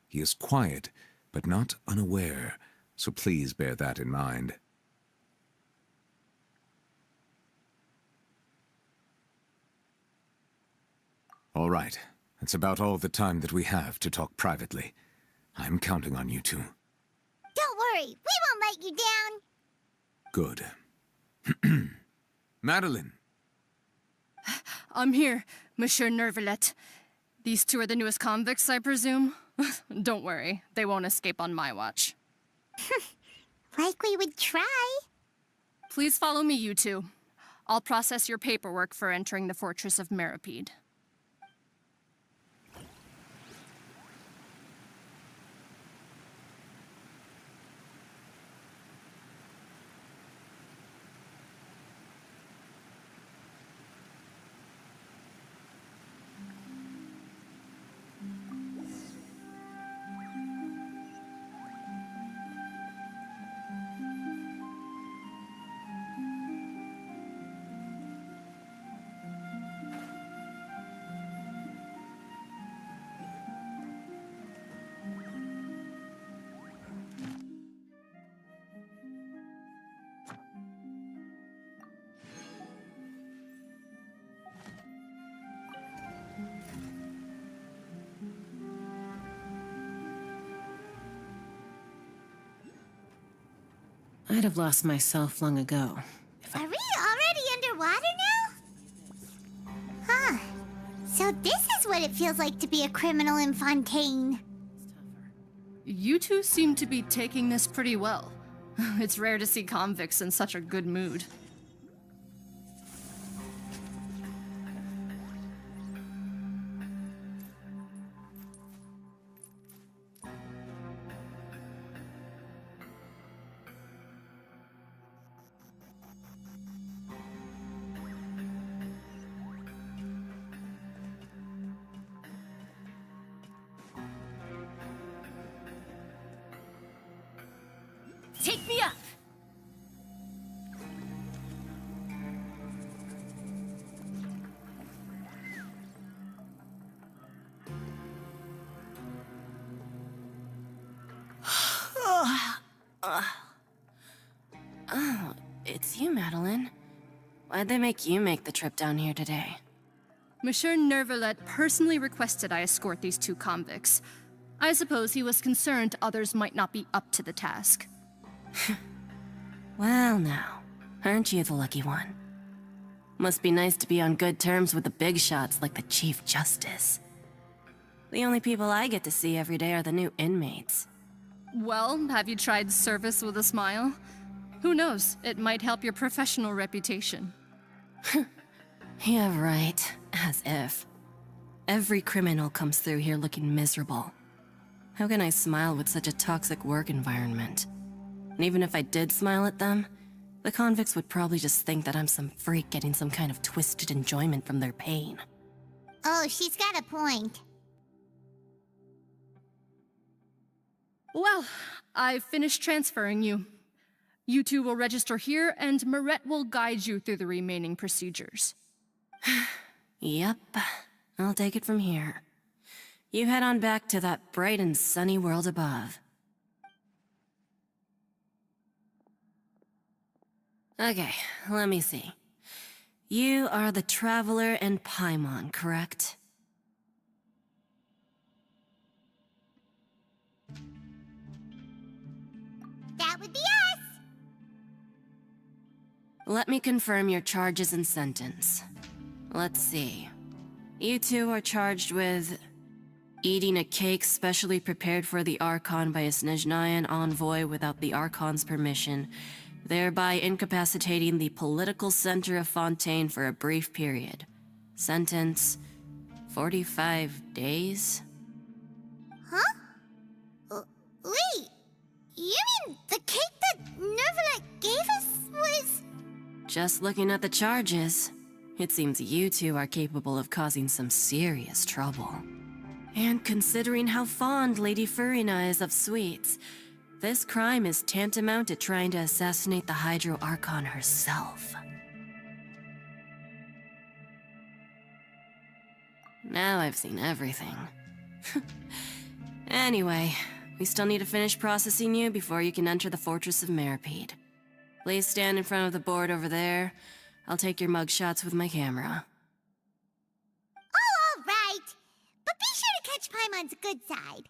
He is quiet, but not unaware, so please bear that in mind. All right. That's about all the time that we have to talk privately. I'm counting on you two. Don't worry, we won't let you down. Good. Madeline! I'm here, Monsieur Nervalet. These two are the newest convicts, I presume? Don't worry, they won't escape on my watch. Like we would try. Please follow me, you two. I'll process your paperwork for entering the Fortress of Meripede. I'd have lost myself long ago. Are we already underwater now? Huh. So this is what it feels like to be a criminal in Fontaine. You two seem to be taking this pretty well. It's rare to see convicts in such a good mood. Take me up! Oh, it's you, Madeline. Why'd they make you make the trip down here today? Monsieur Nervalet personally requested I escort these two convicts. I suppose he was concerned others might not be up to the task. Well now, aren't you the lucky one? Must be nice to be on good terms with the big shots like the Chief Justice. The only people I get to see every day are the new inmates. Well, have you tried service with a smile? Who knows, it might help your professional reputation. Yeah, right. As if. Every criminal comes through here looking miserable. How can I smile with such a toxic work environment? And even if I did smile at them, the convicts would probably just think that I'm some freak getting some kind of twisted enjoyment from their pain. Oh, she's got a point. Well, I've finished transferring you. You two will register here, and Marette will guide you through the remaining procedures. Yep, I'll take it from here. You head on back to that bright and sunny world above. Okay, let me see. You are the Traveler and Paimon, correct? That would be us! Let me confirm your charges and sentence. Let's see. You two are charged with eating a cake specially prepared for the Archon by a Snezhnayan envoy without the Archon's permission, thereby incapacitating the political center of Fontaine for a brief period. Sentence, 45 days? Huh? Wait, you mean the cake that Nervalet gave us was... Just looking at the charges, it seems you two are capable of causing some serious trouble. And considering how fond Lady Furina is of sweets, this crime is tantamount to trying to assassinate the Hydro Archon herself. Now I've seen everything. Anyway, we still need to finish processing you before you can enter the Fortress of Meripede. Please stand in front of the board over there. I'll take your mugshots with my camera. Oh, all right. But be sure to catch Paimon's good side.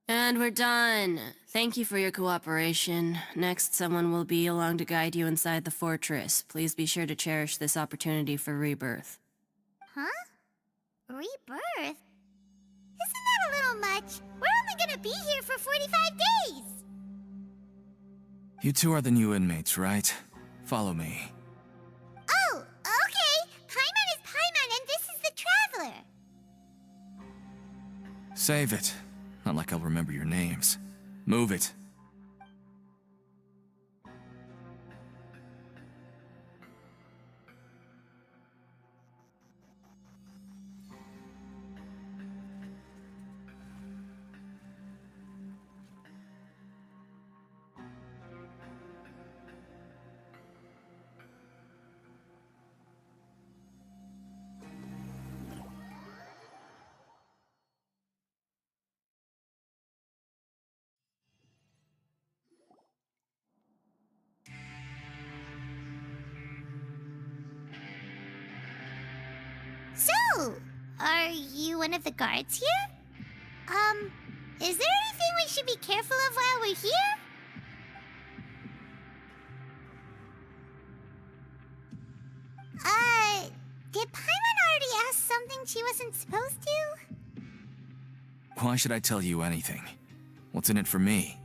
And we're done. Thank you for your cooperation. Next, someone will be along to guide you inside the fortress. Please be sure to cherish this opportunity for rebirth. Huh? Rebirth? Isn't that a little much? We're only gonna be here for 45 days! You two are the new inmates, right? Follow me. Oh, okay! Paimon is Paimon and this is the Traveler! Save it. Not like I'll remember your names. Move it. So, are you one of the guards here? Is there anything we should be careful of while we're here? Did Paimon already ask something she wasn't supposed to? Why should I tell you anything? What's in it for me?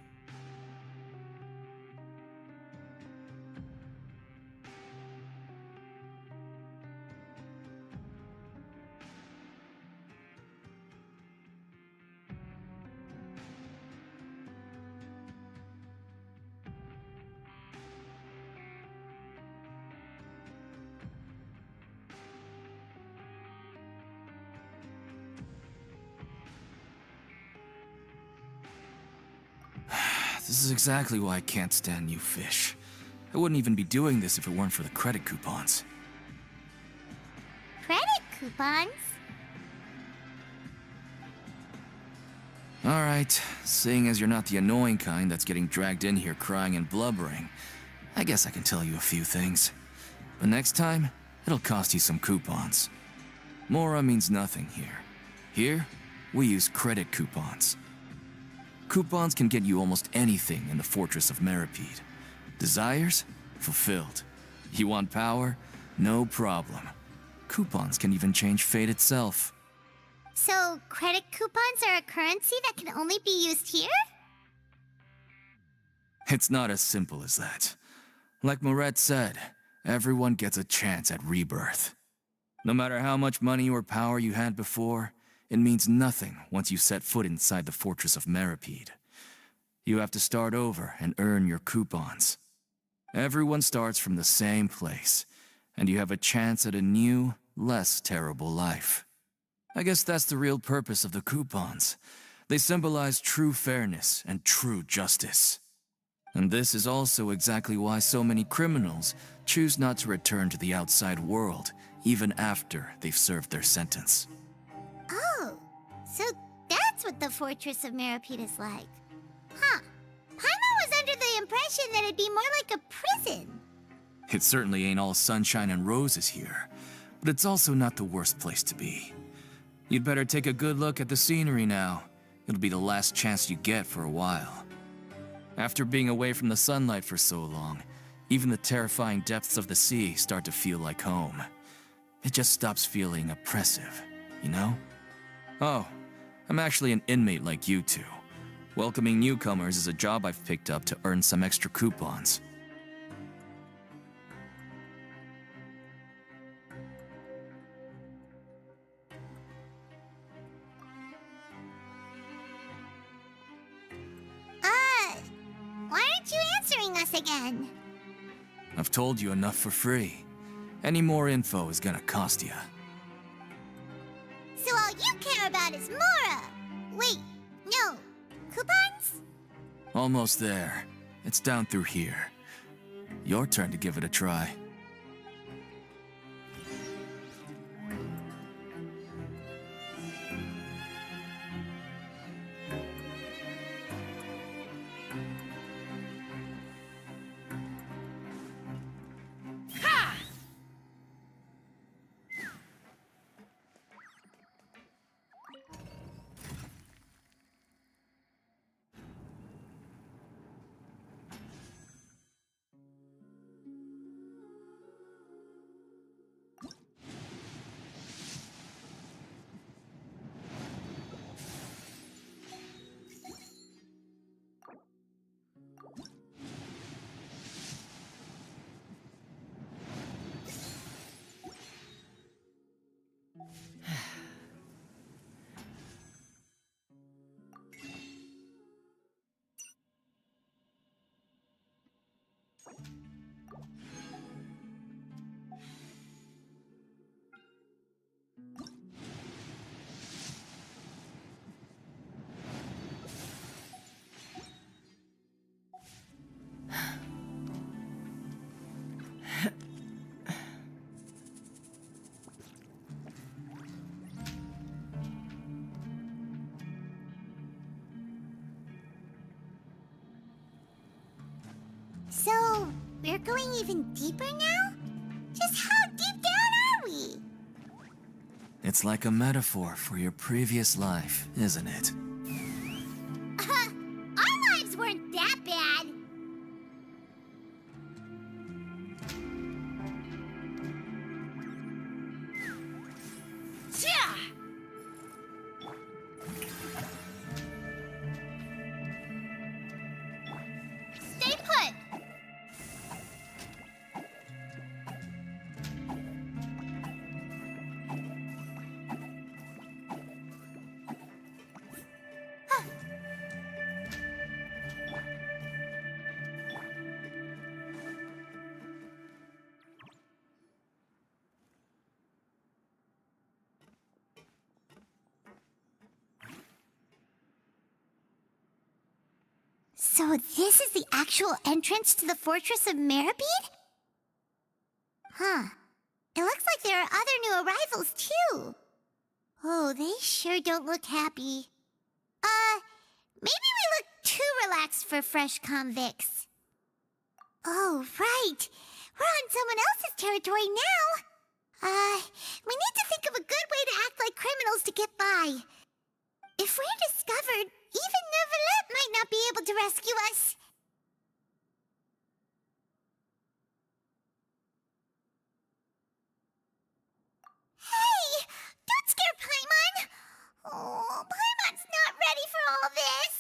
This is exactly why I can't stand you fish. I wouldn't even be doing this if it weren't for the credit coupons. Credit coupons? Alright, seeing as you're not the annoying kind that's getting dragged in here crying and blubbering, I guess I can tell you a few things. But next time, it'll cost you some coupons. Mora means nothing here. Here, we use credit coupons. Coupons can get you almost anything in the Fortress of Meripede. Desires? Fulfilled. You want power? No problem. Coupons can even change fate itself. So, credit coupons are a currency that can only be used here? It's not as simple as that. Like Moret said, everyone gets a chance at rebirth. No matter how much money or power you had before, it means nothing once you set foot inside the Fortress of Meripede. You have to start over and earn your coupons. Everyone starts from the same place, and you have a chance at a new, less terrible life. I guess that's the real purpose of the coupons. They symbolize true fairness and true justice. And this is also exactly why so many criminals choose not to return to the outside world, even after they've served their sentence. Oh, so that's what the Fortress of Meripede is like. Huh. Paimon was under the impression that it'd be more like a prison. It certainly ain't all sunshine and roses here, but it's also not the worst place to be. You'd better take a good look at the scenery now. It'll be the last chance you get for a while. After being away from the sunlight for so long, even the terrifying depths of the sea start to feel like home. It just stops feeling oppressive, you know? Oh, I'm actually an inmate like you two. Welcoming newcomers is a job I've picked up to earn some extra coupons. Why aren't you answering us again? I've told you enough for free. Any more info is gonna cost you. So all you care about is Mora! Wait, no. Coupons? Almost there. It's down through here. Your turn to give it a try. So, we're going even deeper now? Just how deep down are we? It's like a metaphor for your previous life, isn't it? Our lives weren't that bad. Stay put! So this is the actual entrance to the Fortress of Meribed? Huh. It looks like there are other new arrivals, too. Oh, they sure don't look happy. Maybe we look too relaxed for fresh convicts. Oh, right. We're on someone else's territory now. We need to think of a good way to act like criminals to get by. If we're discovered, even Neuvillette might not be able to rescue us. Hey! Don't scare Paimon! Oh, Paimon's not ready for all this.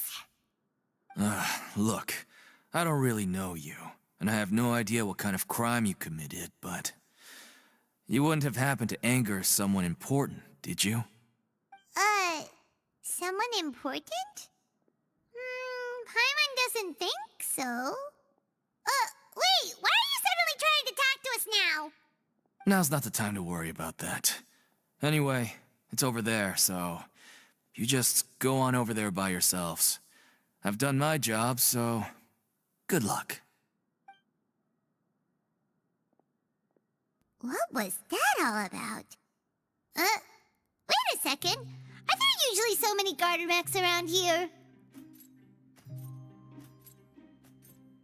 Look, I don't really know you, and I have no idea what kind of crime you committed, but you wouldn't have happened to anger someone important, did you? Someone important? Paimon doesn't think so. Wait, why are you suddenly trying to talk to us now? Now's not the time to worry about that. Anyway, it's over there, so you just go on over there by yourselves. I've done my job, so good luck. What was that all about? Wait a second. Are there usually so many garter mechs around here?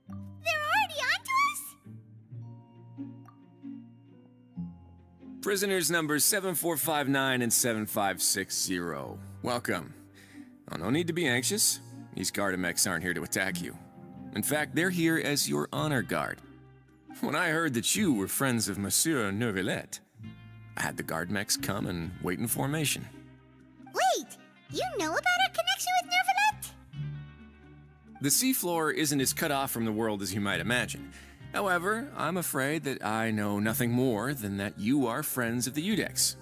They're already onto us? Prisoners numbers 7459 and 7560. Welcome. Oh, no need to be anxious. These Gardamex aren't here to attack you. In fact, they're here as your honor guard. When I heard that you were friends of Monsieur Neuvillette, I had the Gardamex come and wait in formation. Wait, you know about our connection with Neuvillette? The seafloor isn't as cut off from the world as you might imagine. However, I'm afraid that I know nothing more than that you are friends of the Udex.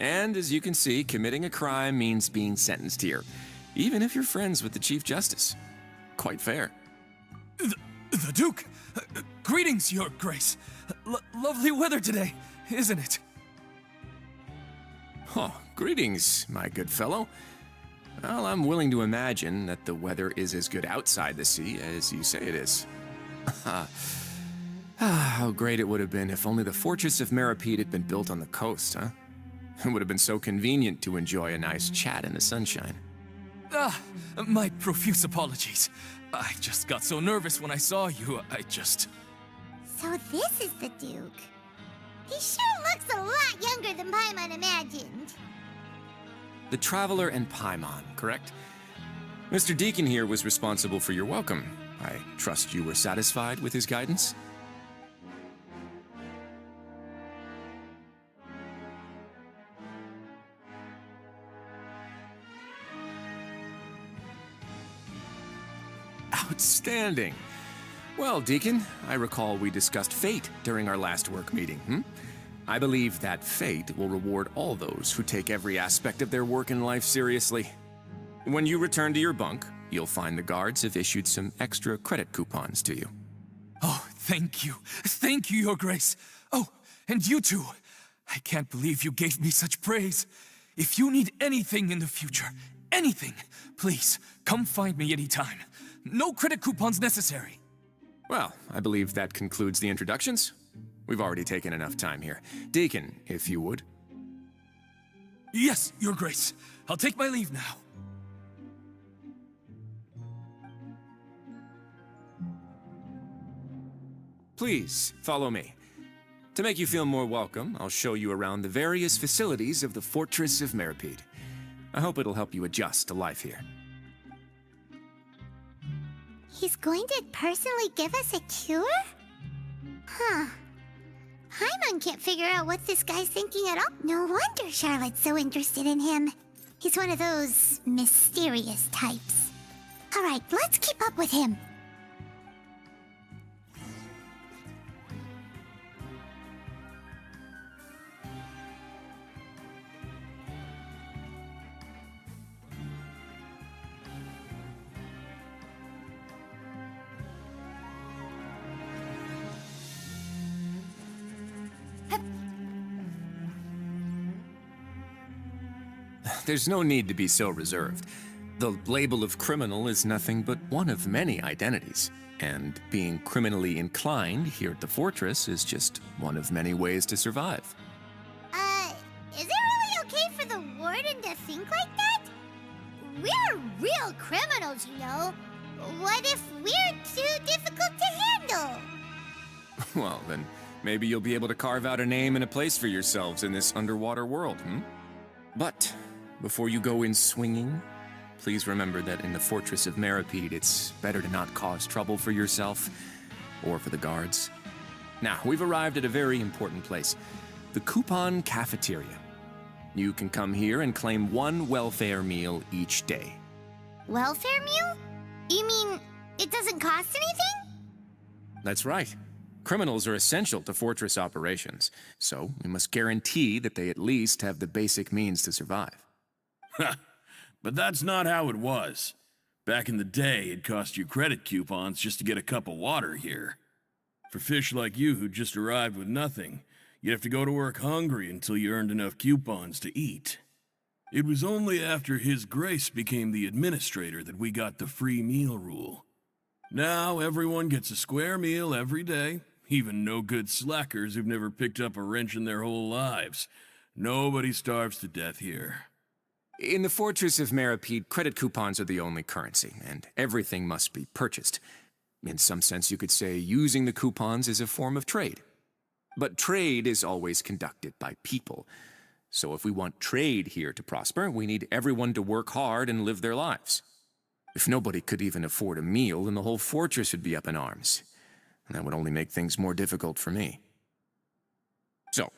And as you can see, committing a crime means being sentenced here, even if you're friends with the Chief Justice. Quite fair. The Duke! Greetings, Your Grace. Lovely weather today, isn't it? Oh, greetings, my good fellow. Well, I'm willing to imagine that the weather is as good outside the sea as you say it is. How great it would have been if only the Fortress of Meribed had been built on the coast, huh? It would have been so convenient to enjoy a nice chat in the sunshine. My profuse apologies. I just got so nervous when I saw you, So this is the Duke. He sure looks a lot younger than Paimon imagined. The Traveler and Paimon, correct? Mr. Deacon here was responsible for your welcome. I trust you were satisfied with his guidance? Outstanding. Well, Deacon, I recall we discussed fate during our last work meeting, I believe that fate will reward all those who take every aspect of their work in life seriously. When you return to your bunk, you'll find the guards have issued some extra credit coupons to you. Oh, thank you. Thank you, Your Grace. Oh, and you too. I can't believe you gave me such praise. If you need anything in the future, anything, please, come find me anytime. No credit coupons necessary. Well, I believe that concludes the introductions. We've already taken enough time here. Deacon, if you would. Yes, Your Grace. I'll take my leave now. Please, follow me. To make you feel more welcome, I'll show you around the various facilities of the Fortress of Meripede. I hope it'll help you adjust to life here. He's going to personally give us a cure? Huh. Paimon can't figure out what this guy's thinking at all. No wonder Charlotte's so interested in him. He's one of those mysterious types. Alright, let's keep up with him. There's no need to be so reserved. The label of criminal is nothing but one of many identities, and being criminally inclined here at the Fortress is just one of many ways to survive. Is it really okay for the warden to think like that? We're real criminals, you know. What if we're too difficult to handle? Well, then maybe you'll be able to carve out a name and a place for yourselves in this underwater world, But before you go in swinging, please remember that in the Fortress of Meripede, it's better to not cause trouble for yourself or for the guards. Now, we've arrived at a very important place, the Coupon Cafeteria. You can come here and claim one welfare meal each day. Welfare meal? You mean it doesn't cost anything? That's right. Criminals are essential to Fortress operations, so we must guarantee that they at least have the basic means to survive. But that's not how it was. Back in the day, it cost you credit coupons just to get a cup of water here. For fish like you who just arrived with nothing, you'd have to go to work hungry until you earned enough coupons to eat. It was only after His Grace became the administrator that we got the free meal rule. Now everyone gets a square meal every day, even no-good slackers who've never picked up a wrench in their whole lives. Nobody starves to death here. In the Fortress of Meripede, credit coupons are the only currency, and everything must be purchased. In some sense, you could say using the coupons is a form of trade. But trade is always conducted by people. So if we want trade here to prosper, we need everyone to work hard and live their lives. If nobody could even afford a meal, then the whole fortress would be up in arms. And that would only make things more difficult for me. So,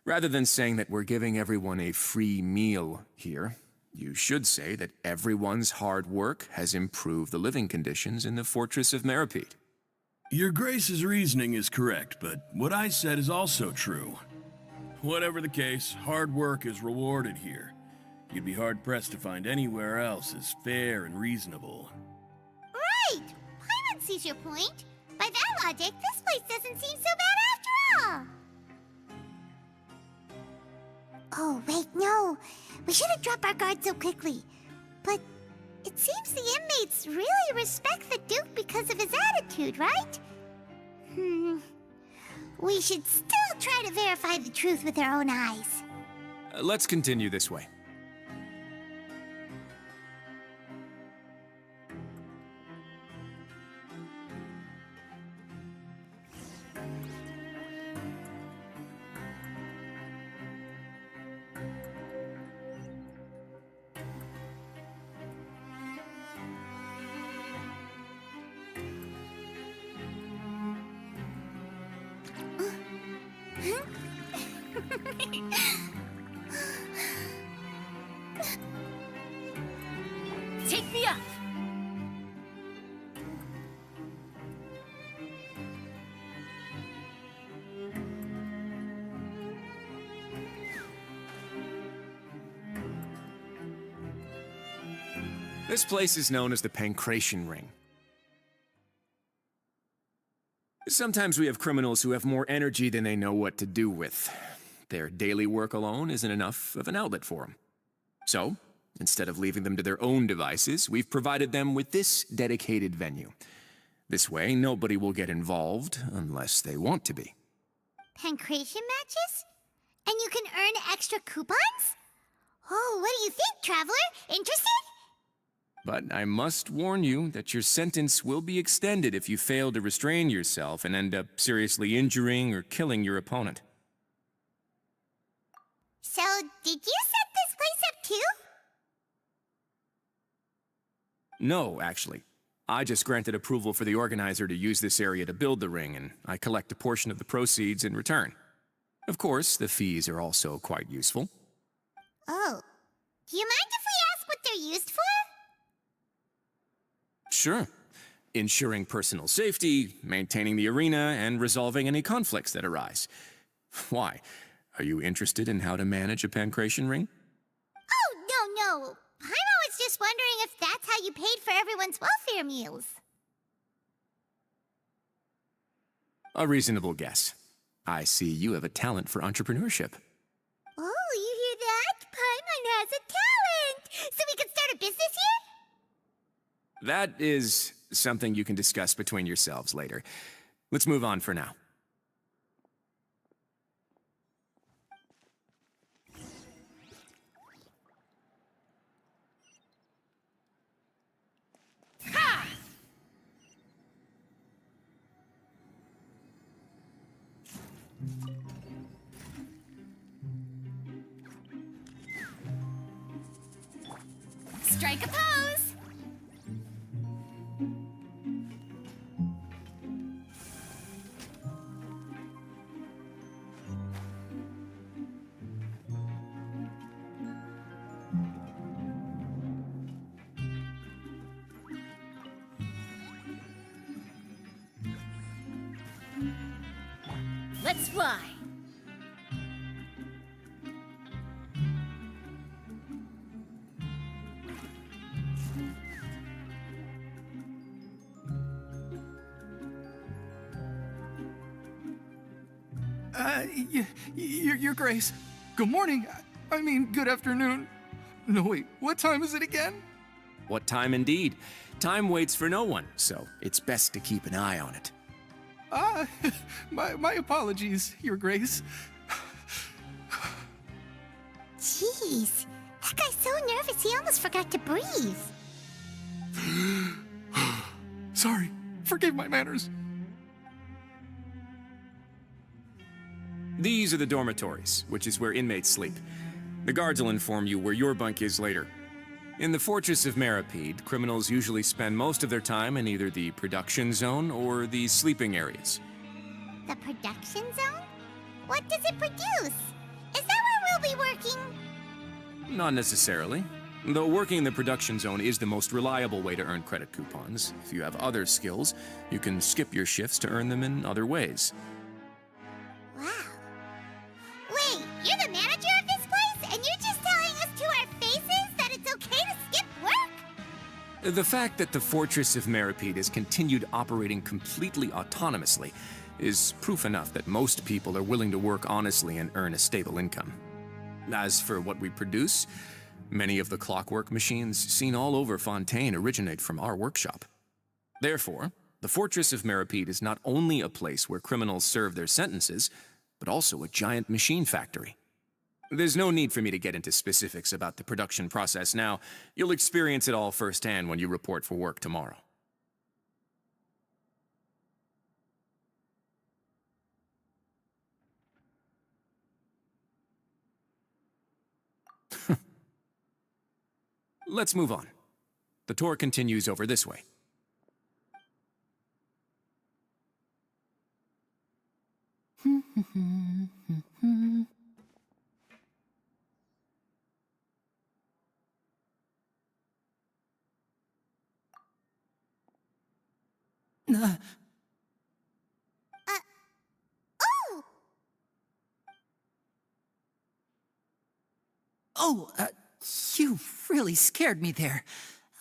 rather than saying that we're giving everyone a free meal here, you should say that everyone's hard work has improved the living conditions in the Fortress of Meripede. Your Grace's reasoning is correct, but what I said is also true. Whatever the case, hard work is rewarded here. You'd be hard-pressed to find anywhere else as fair and reasonable. Right! Paimon sees your point. By that logic, this place doesn't seem so bad after all. Oh, wait, no. We shouldn't drop our guard so quickly. But it seems the inmates really respect the Duke because of his attitude, right? We should still try to verify the truth with our own eyes. Let's continue this way. Take me up! This place is known as the Pancration Ring. Sometimes we have criminals who have more energy than they know what to do with. Their daily work alone isn't enough of an outlet for them. So, instead of leaving them to their own devices, we've provided them with this dedicated venue. This way, nobody will get involved unless they want to be. Pancration matches? And you can earn extra coupons? Oh, what do you think, Traveler? Interested? But I must warn you that your sentence will be extended if you fail to restrain yourself and end up seriously injuring or killing your opponent. So, did you set this place up too? No, actually. I just granted approval for the organizer to use this area to build the ring, and I collect a portion of the proceeds in return. Of course, the fees are also quite useful. Oh. Do you mind if we ask what they're used for? Sure. Ensuring personal safety, maintaining the arena, and resolving any conflicts that arise. Why? Are you interested in how to manage a pancration ring? Oh, no. Paimon was just wondering if that's how you paid for everyone's welfare meals. A reasonable guess. I see you have a talent for entrepreneurship. Oh, you hear that? Paimon has a talent! So we can start a business here? That is something you can discuss between yourselves later. Let's move on for now. Strike a pose! Let's fly. Your Grace. Good morning. I mean, good afternoon. No, wait, what time is it again? What time indeed? Time waits for no one, so it's best to keep an eye on it. My apologies, Your Grace. Jeez, that guy's so nervous he almost forgot to breathe. Sorry, forgive my manners. These are the dormitories, which is where inmates sleep. The guards will inform you where your bunk is later. In the Fortress of Meripede, criminals usually spend most of their time in either the production zone or the sleeping areas. The production zone? What does it produce? Is that where we'll be working? Not necessarily. Though working in the production zone is the most reliable way to earn credit coupons. If you have other skills, you can skip your shifts to earn them in other ways. Wow. Wait, you're the manager of this place, and you're just telling us to our faces that it's okay to skip work? The fact that the Fortress of Meripede has continued operating completely autonomously is proof enough that most people are willing to work honestly and earn a stable income. As for what we produce, many of the clockwork machines seen all over Fontaine originate from our workshop. Therefore, the Fortress of Meripede is not only a place where criminals serve their sentences, but also a giant machine factory. There's no need for me to get into specifics about the production process now. You'll experience it all firsthand when you report for work tomorrow. Let's move on. The tour continues over this way. You really scared me there.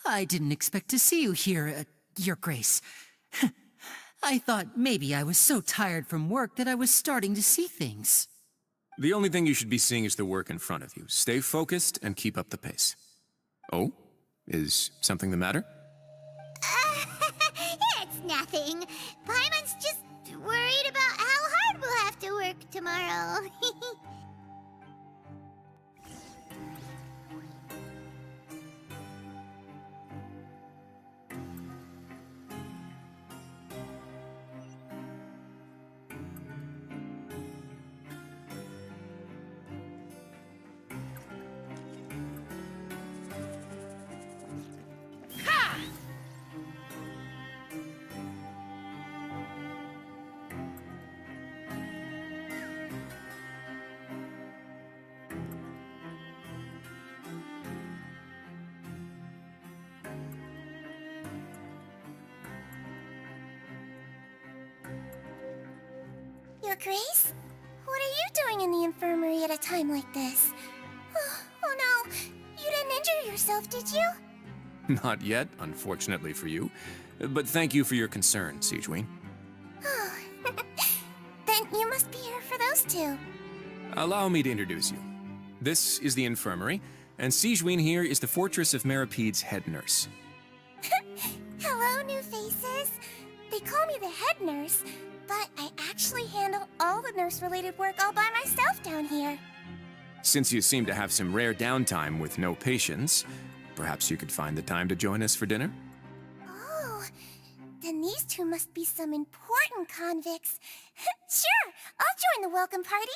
I didn't expect to see you here, Your Grace. I thought maybe I was so tired from work that I was starting to see things. The only thing you should be seeing is the work in front of you. Stay focused and keep up the pace. Oh? Is something the matter? It's nothing. Paimon's just worried about how hard we'll have to work tomorrow. Your Grace? What are you doing in the infirmary at a time like this? Oh no, you didn't injure yourself, did you? Not yet, unfortunately for you. But thank you for your concern, Sigewin. Oh, then you must be here for those two. Allow me to introduce you. This is the infirmary, and Sigewin here is the Fortress of Merapede's head nurse. Hello, new faces. They call me the head nurse, but I actually handle all the nurse-related work all by myself down here. Since you seem to have some rare downtime with no patients, perhaps you could find the time to join us for dinner? Oh, then these two must be some important convicts. Sure, I'll join the welcome party.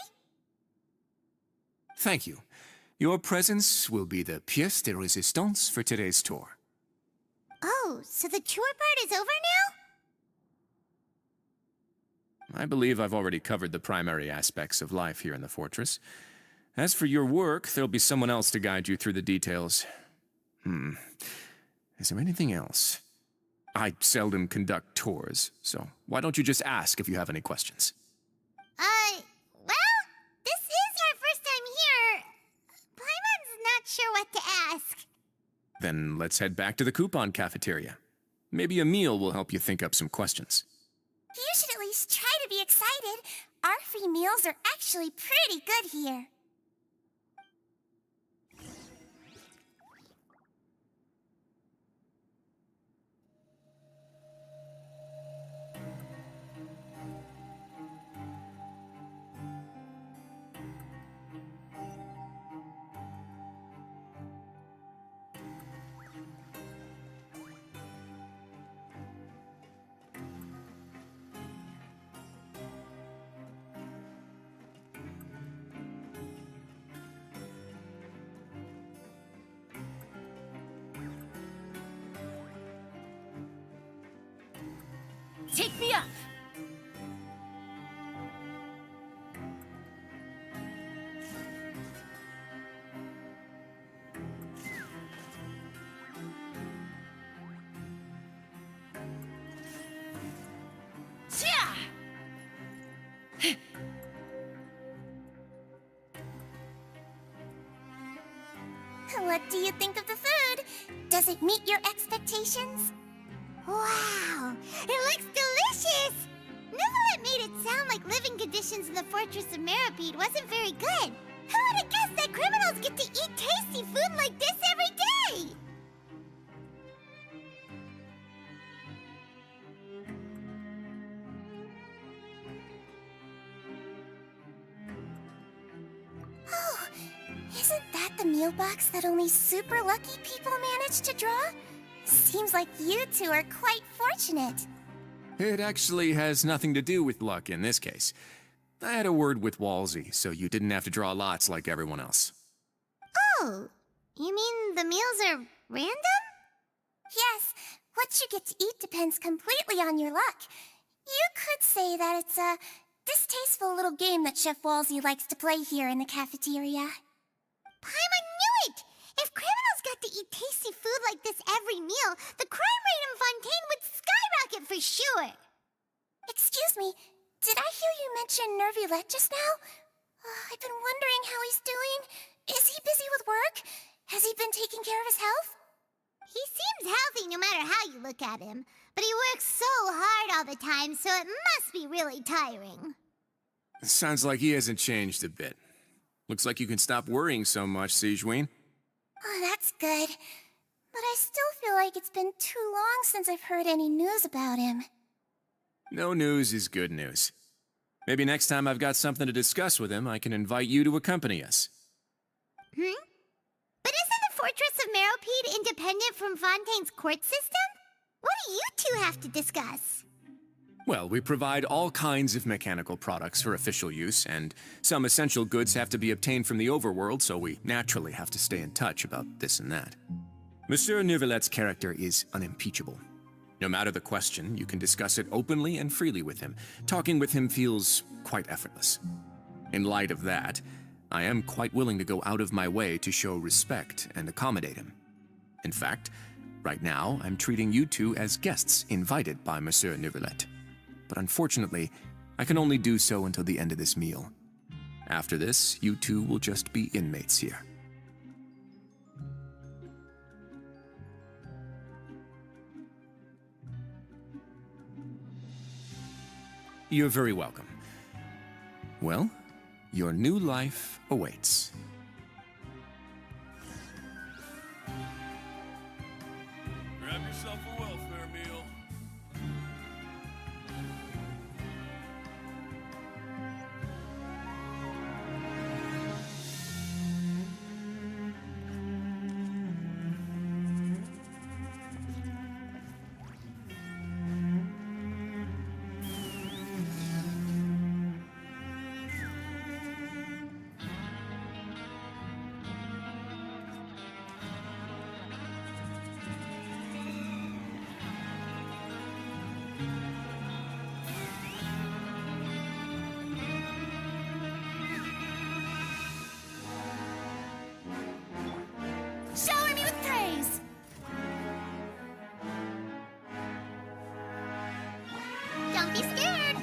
Thank you. Your presence will be the pièce de résistance for today's tour. Oh, so the tour part is over now? I believe I've already covered the primary aspects of life here in the fortress. As for your work, there'll be someone else to guide you through the details. Is there anything else? I seldom conduct tours, so why don't you just ask if you have any questions? Well, this is our first time here. Paimon's not sure what to ask. Then let's head back to the coupon cafeteria. Maybe a meal will help you think up some questions. You should at least try to be excited. Our free meals are actually pretty good here. Take me up! What do you think of the food? Does it meet your expectations? Wow, it looks delicious! Neverlet made it sound like living conditions in the Fortress of Meripede wasn't very good. Who would have guessed that criminals get to eat tasty food like this every day? Oh, isn't that the meal box that only super lucky people manage to draw? Seems like you two are quite fortunate. It actually has nothing to do with luck in this case. I had a word with Walsey, so you didn't have to draw lots like everyone else. Oh, you mean the meals are random? Yes, what you get to eat depends completely on your luck. You could say that it's a distasteful little game that Chef Walsey likes to play here in the cafeteria. Paimon knew it! If criminals got to eat tasty food like this every meal, the crime rate in Fontaine would skyrocket for sure! Excuse me, did I hear you mention Nervulette just now? I've been wondering how he's doing. Is he busy with work? Has he been taking care of his health? He seems healthy no matter how you look at him, but he works so hard all the time, so it must be really tiring. Sounds like he hasn't changed a bit. Looks like you can stop worrying so much, Sigewin. Oh, that's good. But I still feel like it's been too long since I've heard any news about him. No news is good news. Maybe next time I've got something to discuss with him, I can invite you to accompany us. But isn't the Fortress of Meropede independent from Fontaine's court system? What do you two have to discuss? Well, we provide all kinds of mechanical products for official use, and some essential goods have to be obtained from the overworld, so we naturally have to stay in touch about this and that. Monsieur Nervulet's character is unimpeachable. No matter the question, you can discuss it openly and freely with him. Talking with him feels quite effortless. In light of that, I am quite willing to go out of my way to show respect and accommodate him. In fact, right now, I'm treating you two as guests invited by Monsieur Nervulet. But unfortunately, I can only do so until the end of this meal. After this, you two will just be inmates here. You're very welcome. Well, your new life awaits. Grab yourself a welfare meal. Shower me with praise! Don't be scared.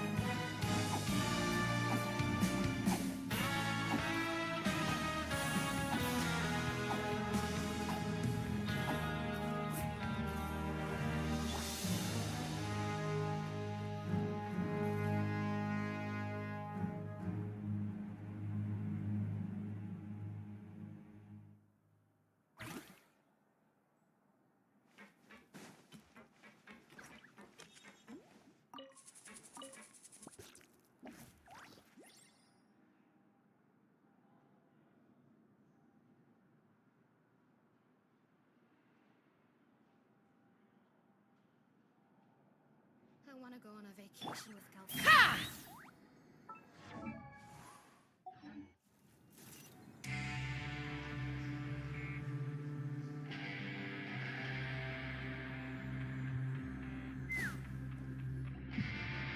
I want to go on a vacation with Calvin.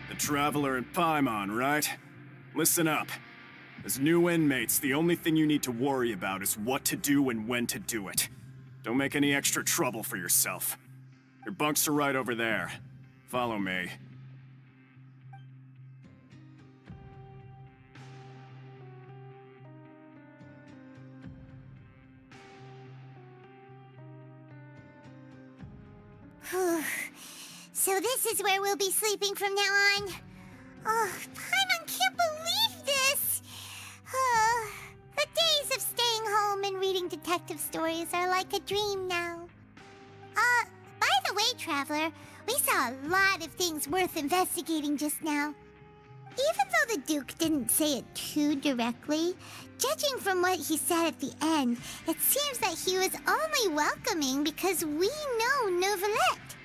The Traveler and Paimon, right? Listen up. As new inmates, the only thing you need to worry about is what to do and when to do it. Don't make any extra trouble for yourself. Your bunks are right over there. Follow me. So this is where we'll be sleeping from now on. Oh, Paimon can't believe this! The days of staying home and reading detective stories are like a dream now. By the way, Traveler, we saw a lot of things worth investigating just now. Even though the Duke didn't say it too directly, judging from what he said at the end, it seems that he was only welcoming because we know Novelette.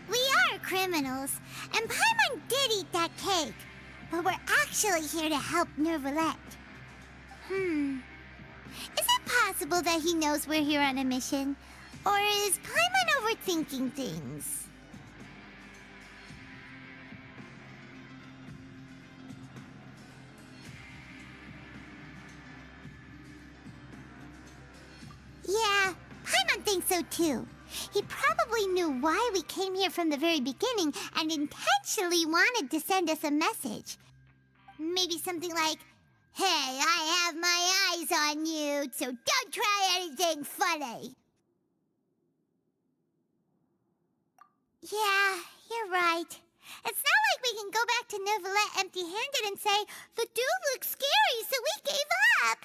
We are criminals, and Paimon did eat that cake, but we're actually here to help Novelette. Is it possible that he knows we're here on a mission? Or is Paimon overthinking things? Yeah, Paimon thinks so too. He probably knew why we came here from the very beginning and intentionally wanted to send us a message. Maybe something like, "Hey, I have my eyes on you, so don't try anything funny." Yeah, you're right. It's not like we can go back to Novelette empty-handed and say, "The dude looks scary, so we gave up."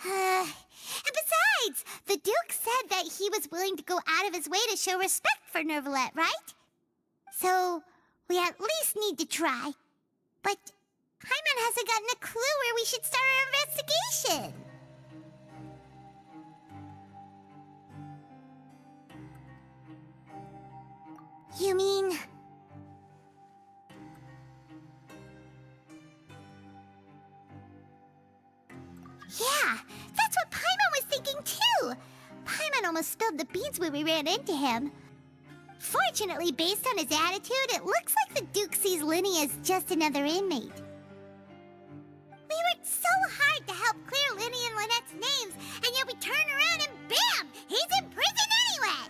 And besides, the Duke said that he was willing to go out of his way to show respect for Novelette, right? So, we at least need to try. But Paimon hasn't gotten a clue where we should start our investigation. You mean... Yeah, that's what Paimon was thinking too! Paimon almost spilled the beans when we ran into him. Fortunately, based on his attitude, it looks like the Duke sees Linny as just another inmate. We worked so hard to help clear Linny and Lynette's names, and yet we turn around and bam! He's in prison anyway!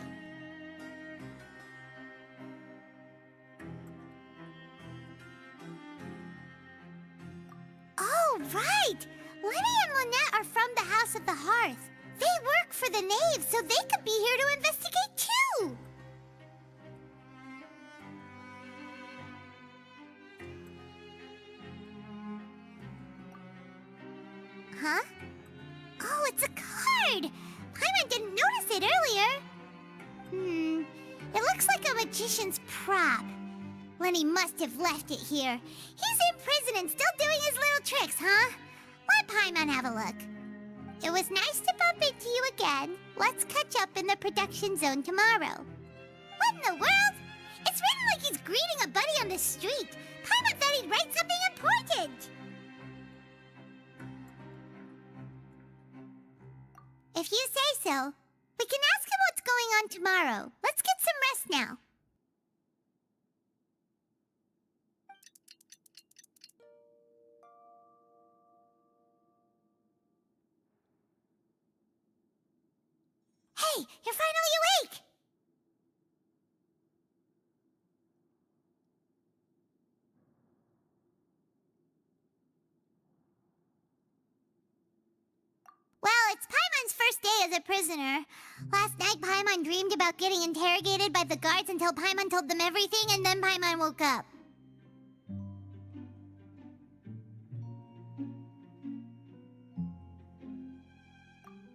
Lenny and Lynette are from the House of the Hearth. They work for the Knave, so they could be here to investigate too. Huh? Oh, it's a card! Paimon didn't notice it earlier. It looks like a magician's prop. Lenny must have left it here. He's in prison and still doing his little tricks, huh? Let Paimon have a look. It was nice to bump into you again. Let's catch up in the production zone tomorrow. What in the world? It's written like he's greeting a buddy on the street. Paimon thought he'd write something important. If you say so, we can ask him what's going on tomorrow. Let's get some rest now. Hey, you're finally awake! Well, it's Paimon's first day as a prisoner. Last night, Paimon dreamed about getting interrogated by the guards until Paimon told them everything, and then Paimon woke up.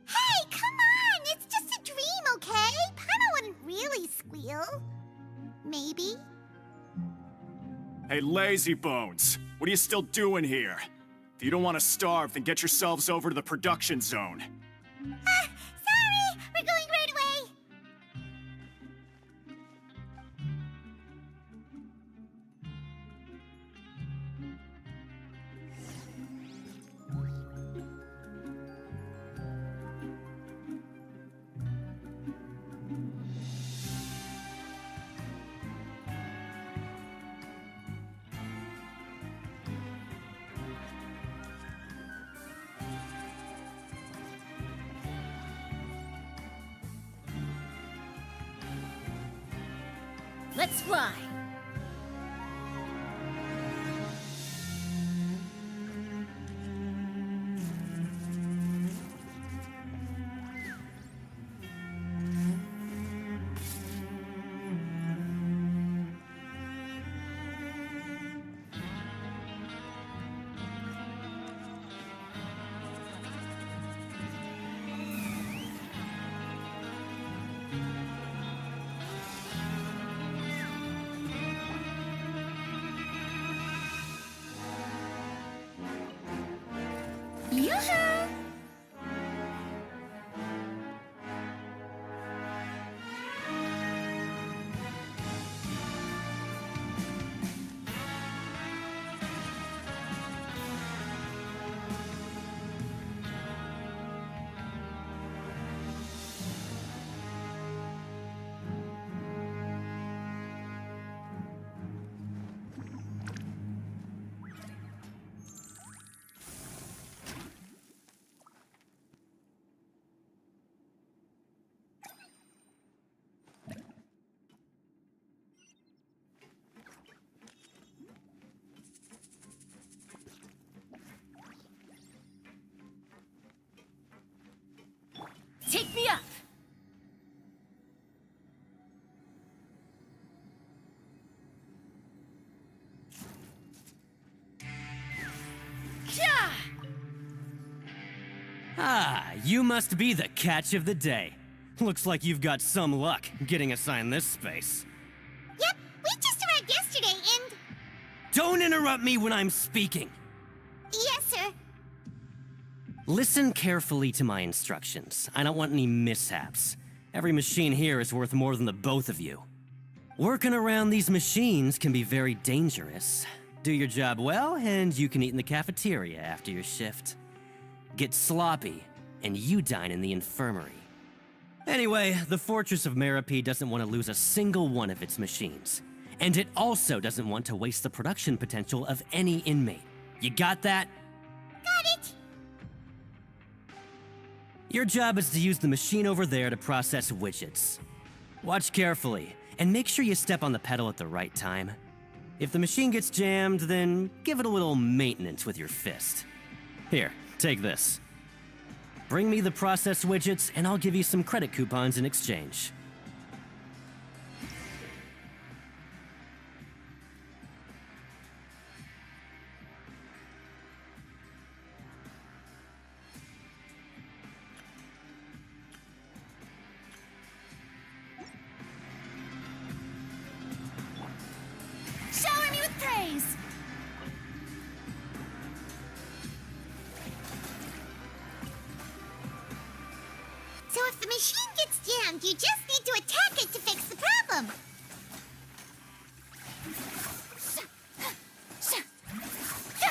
Hey, come on! It's just a dream, okay? Paimon wouldn't really squeal. Maybe. Hey, lazy bones. What are you still doing here? If you don't want to starve, then get yourselves over to the production zone. Sorry! We're going right away! Let's fly! Yoo-hoo! Take me up! Ah, you must be the catch of the day. Looks like you've got some luck getting assigned this space. Yep, we just arrived yesterday and... Don't interrupt me when I'm speaking. Yes, sir. Listen carefully to my instructions. I don't want any mishaps. Every machine here is worth more than the both of you. Working around these machines can be very dangerous. Do your job well, and you can eat in the cafeteria after your shift. Get sloppy, and you dine in the infirmary. Anyway, the Fortress of Meropide doesn't want to lose a single one of its machines. And it also doesn't want to waste the production potential of any inmate. You got that? Got it! Your job is to use the machine over there to process widgets. Watch carefully, and make sure you step on the pedal at the right time. If the machine gets jammed, then give it a little maintenance with your fist. Here, Take this. Bring me the processed widgets, and I'll give you some credit coupons in exchange. Shower me with praise! So if the machine gets jammed, you just need to attack it to fix the problem.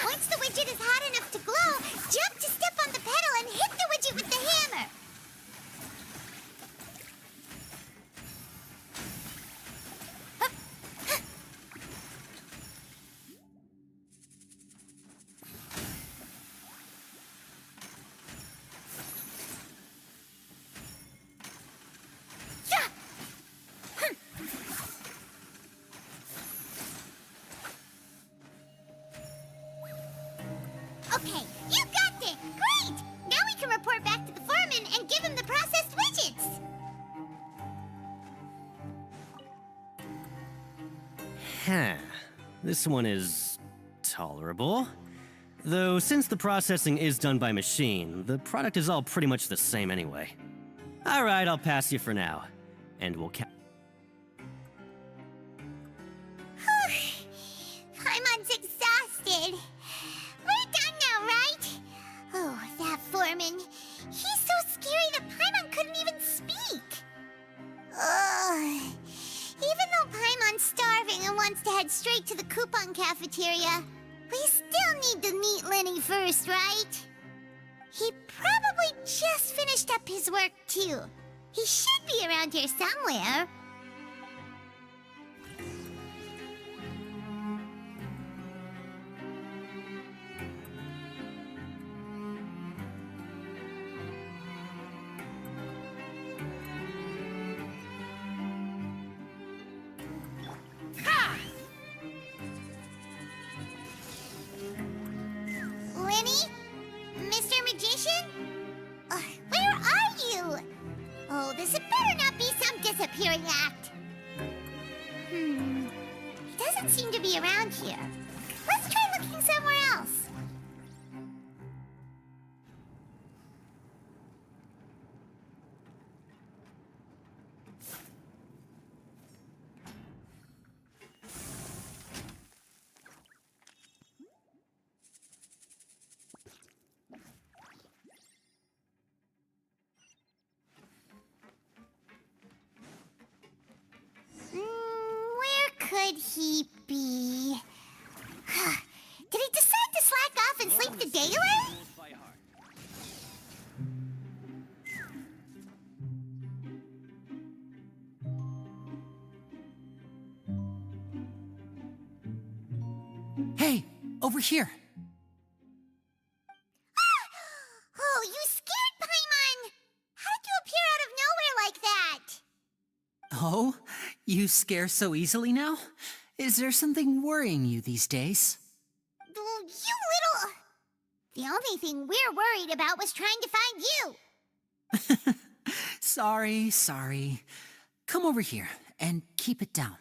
Once the widget is hot enough to glow, jump to step on the pedal and hit the widget with the hammer. Okay, you got it! Great! Now we can report back to the foreman and give him the processed widgets! Huh. This one is tolerable. Though, since the processing is done by machine, the product is all pretty much the same anyway. Alright, I'll pass you for now. And we'll Paimon's exhausted. We're done now, right? Oh, that foreman. He's so scary that Paimon couldn't even speak. Ugh. Even though Paimon's starving and wants to head straight to the coupon cafeteria, we still need to meet Lenny first, right? He probably just finished up his work, too. He should be around here somewhere. Lenny? Mr. Magician? Where are you? Oh, this had better not be some disappearing act. He doesn't seem to be around here. Let's try looking somewhere else. Where could he be? Did he decide to slack off and sleep the day away? Hey, over here. Oh, you scared Paimon! How did you appear out of nowhere like that? Oh, you scare so easily now? Is there something worrying you these days? You little... The only thing we're worried about was trying to find you. Sorry. Come over here and keep it down.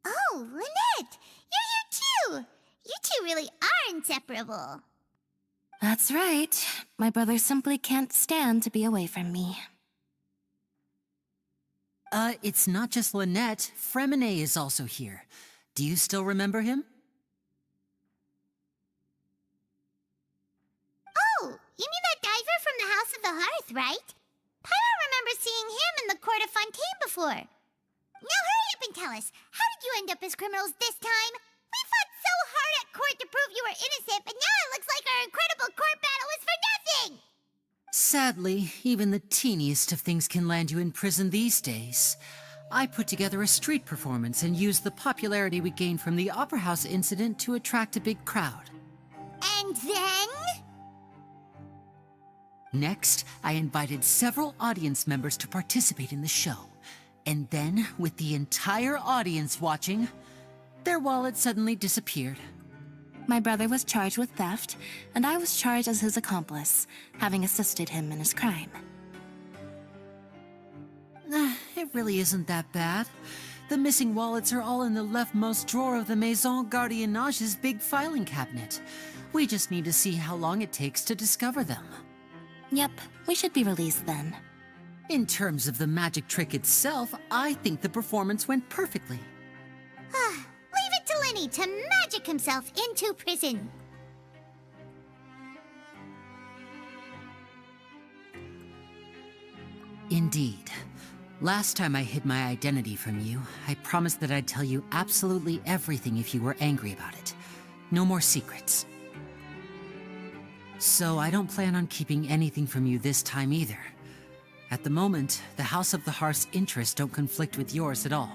Oh, Lynette! You're here too! You two really are inseparable. That's right. My brother simply can't stand to be away from me. It's not just Lynette. Fremine is also here. Do you still remember him? Oh, you mean that diver from the House of the Hearth, right? Pyro remembers seeing him in the Court of Fontaine before. Now hurry up and tell us, how did you end up as criminals this time? We fought so hard at court to prove you were innocent, but now it looks like our incredible court battle was for nothing! Sadly, even the teeniest of things can land you in prison these days. I put together a street performance and used the popularity we gained from the Opera House incident to attract a big crowd. And then? Next, I invited several audience members to participate in the show. And then, with the entire audience watching, their wallet suddenly disappeared. My brother was charged with theft, and I was charged as his accomplice, having assisted him in his crime. It really isn't that bad. The missing wallets are all in the leftmost drawer of the Maison Gardiennage's big filing cabinet. We just need to see how long it takes to discover them. Yep, we should be released then. In terms of the magic trick itself, I think the performance went perfectly. Leave it to Lenny to magic himself into prison. Indeed. Last time I hid my identity from you, I promised that I'd tell you absolutely everything if you were angry about it. No more secrets. So I don't plan on keeping anything from you this time either. At the moment, the House of the Hearth's interests don't conflict with yours at all.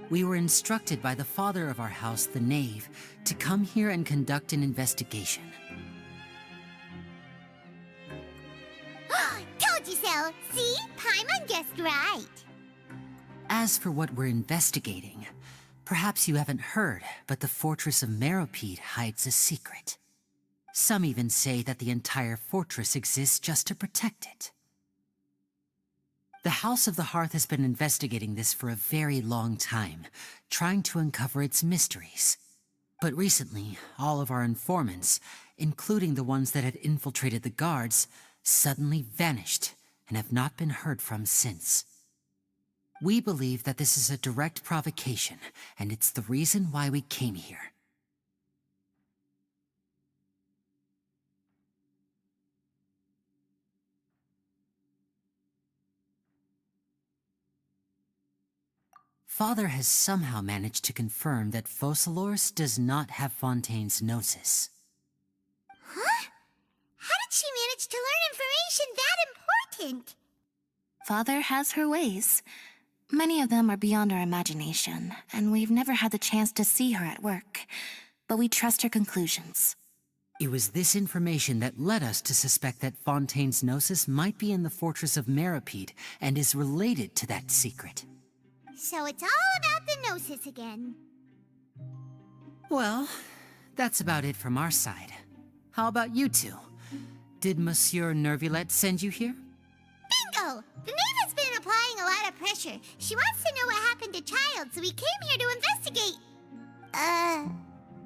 We were instructed by the father of our house, the Knave, to come here and conduct an investigation. Told you so! See? Paimon guessed right. As for what we're investigating, perhaps you haven't heard, but the fortress of Meropide hides a secret. Some even say that the entire fortress exists just to protect it. The House of the Hearth has been investigating this for a very long time, trying to uncover its mysteries. But recently, all of our informants, including the ones that had infiltrated the guards, suddenly vanished and have not been heard from since. We believe that this is a direct provocation, and it's the reason why we came here. Father has somehow managed to confirm that Focalors does not have Fontaine's gnosis. Huh? How did she manage to learn information that important? Father has her ways. Many of them are beyond our imagination, and we've never had the chance to see her at work. But we trust her conclusions. It was this information that led us to suspect that Fontaine's gnosis might be in the fortress of Meropide and is related to that secret. So it's all about the Gnosis again. Well, that's about it from our side. How about you two? Did Monsieur Nervulette send you here? Bingo! The Knave has been applying a lot of pressure. She wants to know what happened to Child, so we came here to investigate.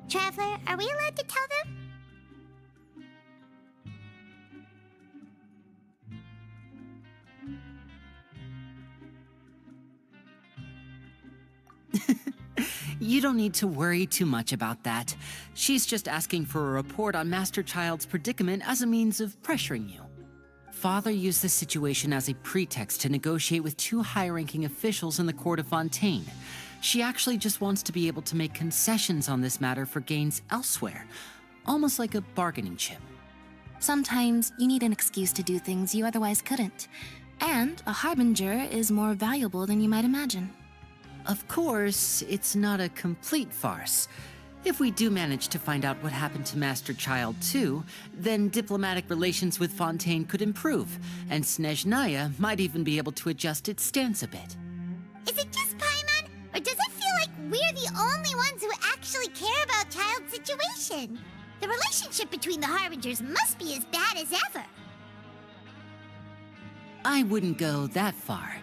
Traveler, are we allowed to tell them? You don't need to worry too much about that. She's just asking for a report on Master Child's predicament as a means of pressuring you. Father used this situation as a pretext to negotiate with two high-ranking officials in the court of Fontaine. She actually just wants to be able to make concessions on this matter for gains elsewhere, almost like a bargaining chip. Sometimes you need an excuse to do things you otherwise couldn't. And a harbinger is more valuable than you might imagine. Of course, it's not a complete farce. If we do manage to find out what happened to Master Child too, then diplomatic relations with Fontaine could improve, and Snezhnaya might even be able to adjust its stance a bit. Is it just Paimon, or does it feel like we're the only ones who actually care about Child's situation? The relationship between the Harbingers must be as bad as ever. I wouldn't go that far.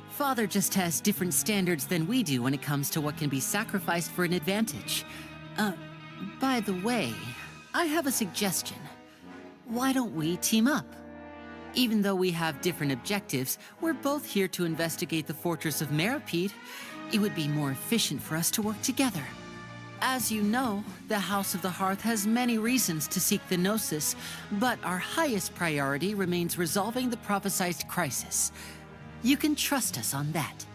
Father just has different standards than we do when it comes to what can be sacrificed for an advantage. By the way, I have a suggestion. Why don't we team up? Even though we have different objectives, we're both here to investigate the fortress of Meropide. It would be more efficient for us to work together. As you know, the House of the Hearth has many reasons to seek the Gnosis, but our highest priority remains resolving the prophesized crisis. You can trust us on that.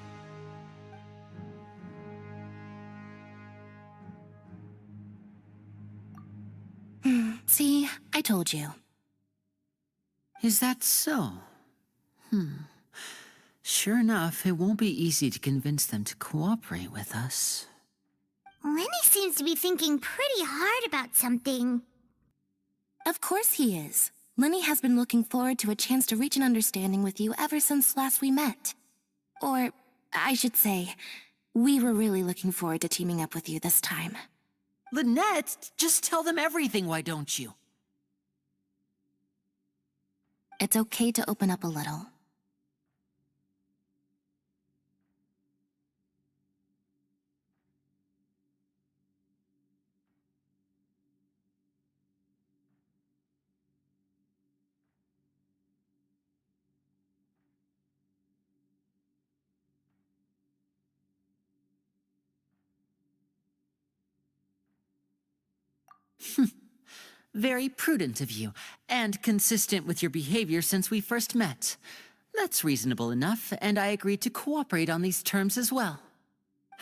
See, I told you. Is that so? Sure enough, it won't be easy to convince them to cooperate with us. Lenny seems to be thinking pretty hard about something. Of course he is. Lenny has been looking forward to a chance to reach an understanding with you ever since last we met. Or I should say, we were really looking forward to teaming up with you this time. Lynette, just tell them everything, why don't you? It's okay to open up a little. Very prudent of you, and consistent with your behavior since we first met. That's reasonable enough, and I agreed to cooperate on these terms as well.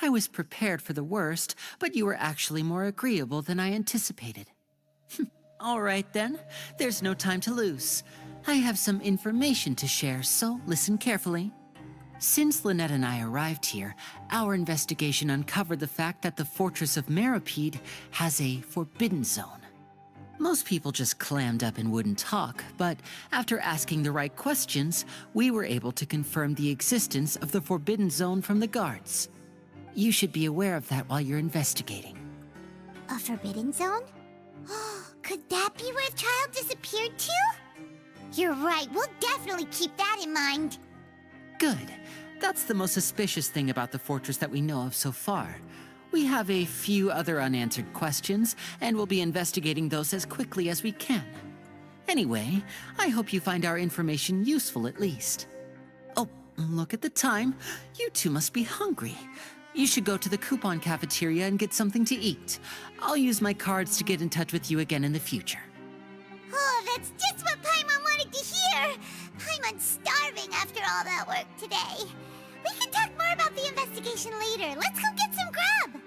I was prepared for the worst, but you were actually more agreeable than I anticipated. All right then, there's no time to lose. I have some information to share, so listen carefully. Since Lynette and I arrived here, our investigation uncovered the fact that the Fortress of Meripede has a forbidden zone. Most people just clammed up and wouldn't talk, but after asking the right questions, we were able to confirm the existence of the forbidden zone from the guards. You should be aware of that while you're investigating. A forbidden zone? Could that be where the child disappeared to? You're right, we'll definitely keep that in mind. Good. That's the most suspicious thing about the fortress that we know of so far. We have a few other unanswered questions, and we'll be investigating those as quickly as we can. Anyway, I hope you find our information useful at least. Oh, look at the time. You two must be hungry. You should go to the coupon cafeteria and get something to eat. I'll use my cards to get in touch with you again in the future. Oh, that's just what Paimon wanted to hear! Paimon's starving after all that work today. We can talk more about the investigation later. Let's go get some grub!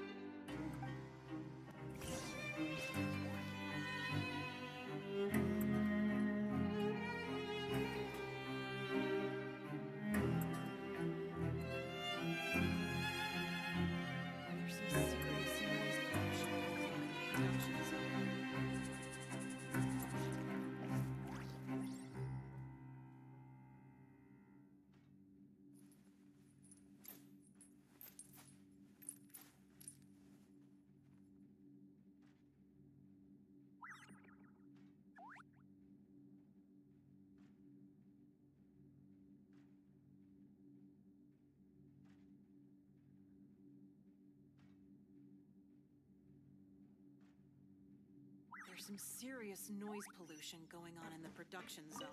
There's some serious noise pollution going on in the production zone.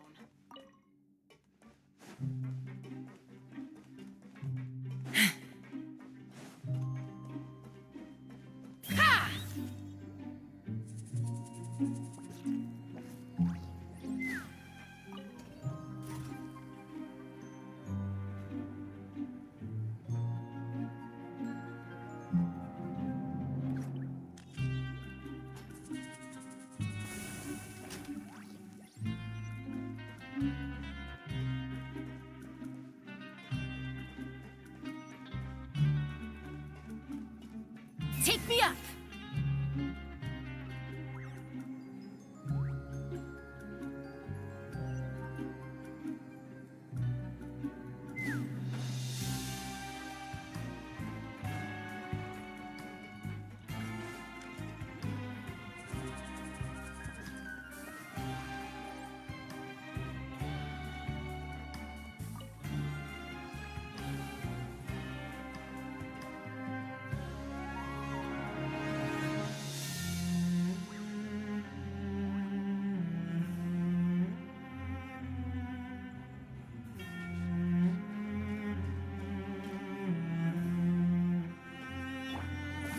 Take me up!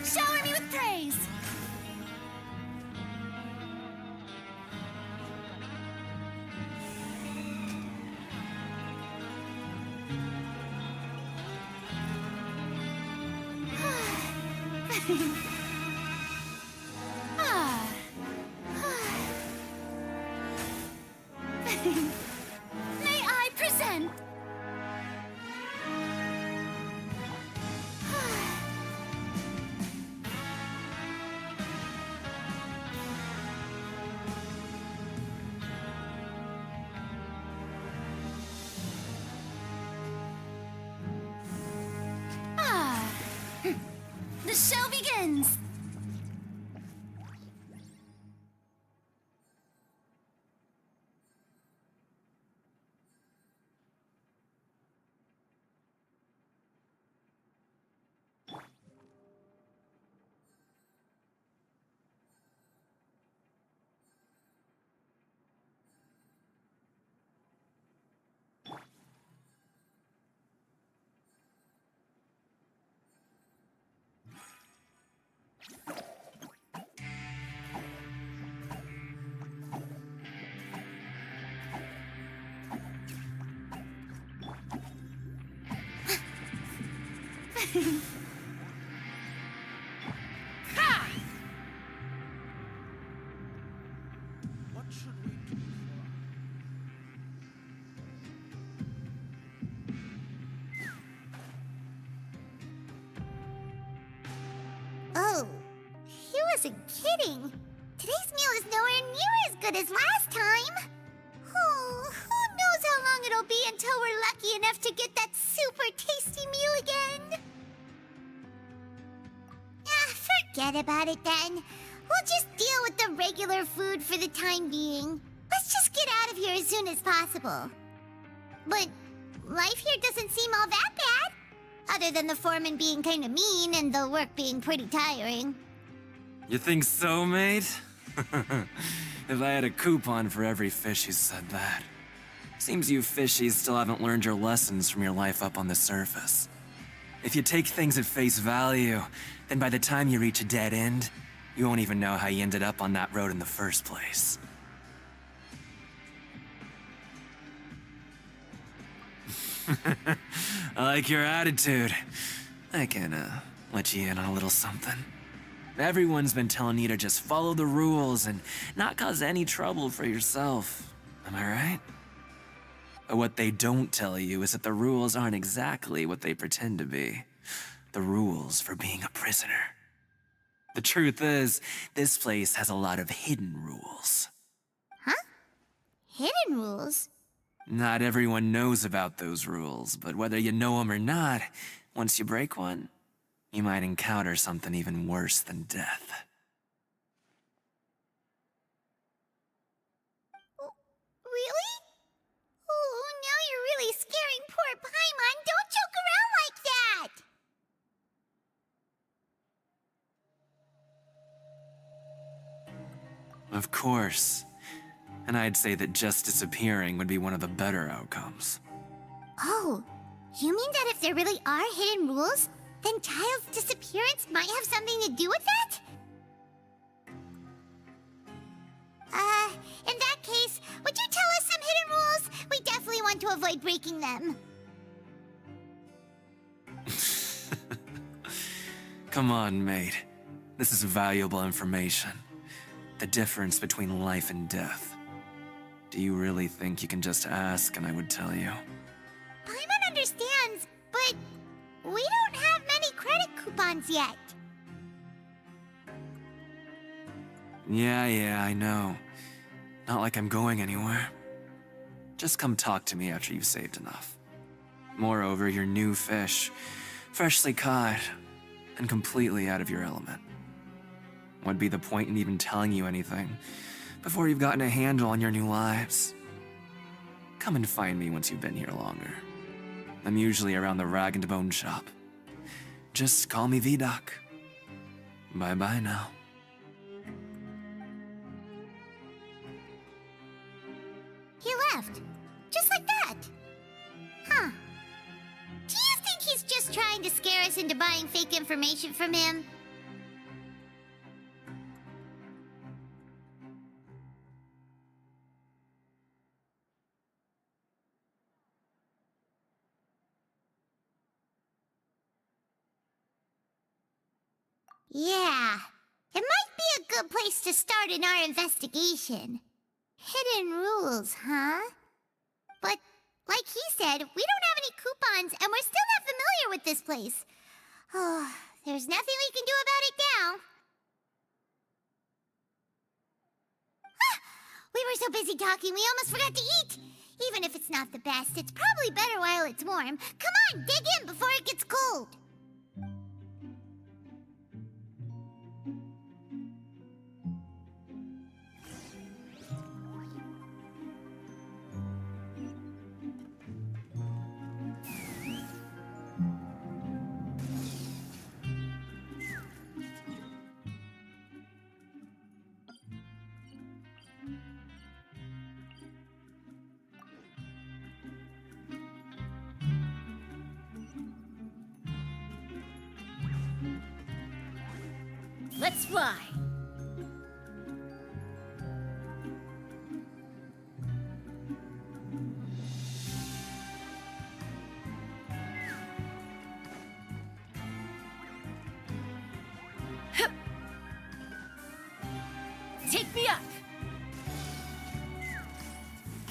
Shower me with praise! May I present? Oh, he wasn't kidding. Today's meal is nowhere near as good as last time. Oh, who knows how long it'll be until we're lucky enough to get that super tasty meal again. Ah, forget about it then. We'll just deal with the regular food for the time being. Let's just get out of here as soon as possible. But life here doesn't seem all that bad. Other than the foreman being kinda mean and the work being pretty tiring. You think so, mate? If I had a coupon for every fish who said that. Seems you fishies still haven't learned your lessons from your life up on the surface. If you take things at face value, then by the time you reach a dead end, you won't even know how you ended up on that road in the first place. I like your attitude. I can, let you in on a little something. Everyone's been telling you to just follow the rules and not cause any trouble for yourself. Am I right? But what they don't tell you is that the rules aren't exactly what they pretend to be. The rules for being a prisoner. The truth is, this place has a lot of hidden rules. Huh? Hidden rules? Not everyone knows about those rules, but whether you know them or not, once you break one, you might encounter something even worse than death. Really? Oh, now you're really scaring poor Paimon. Don't joke around like that! Of course. And I'd say that just disappearing would be one of the better outcomes. Oh, you mean that if there really are hidden rules, then Child's disappearance might have something to do with that? In that case, would you tell us some hidden rules? We definitely want to avoid breaking them. Come on, mate. This is valuable information. The difference between life and death. Do you really think you can just ask and I would tell you? Paimon understands, but we don't have many credit coupons yet. Yeah, I know. Not like I'm going anywhere. Just come talk to me after you've saved enough. Moreover, you're new fish, freshly caught, and completely out of your element. What'd be the point in even telling you anything before you've gotten a handle on your new lives? Come and find me once you've been here longer. I'm usually around the Rag and Bone shop. Just call me V-Doc. Bye-bye now. He left. Just like that. Huh. Do you think he's just trying to scare us into buying fake information from him? Yeah. It might be a good place to start in our investigation. Hidden rules, huh? But, like he said, we don't have any coupons, and we're still not familiar with this place. Oh, there's nothing we can do about it now. Ah, we were so busy talking, we almost forgot to eat. Even if it's not the best, it's probably better while it's warm. Come on, dig in before it gets cold. Let's fly! Take me up!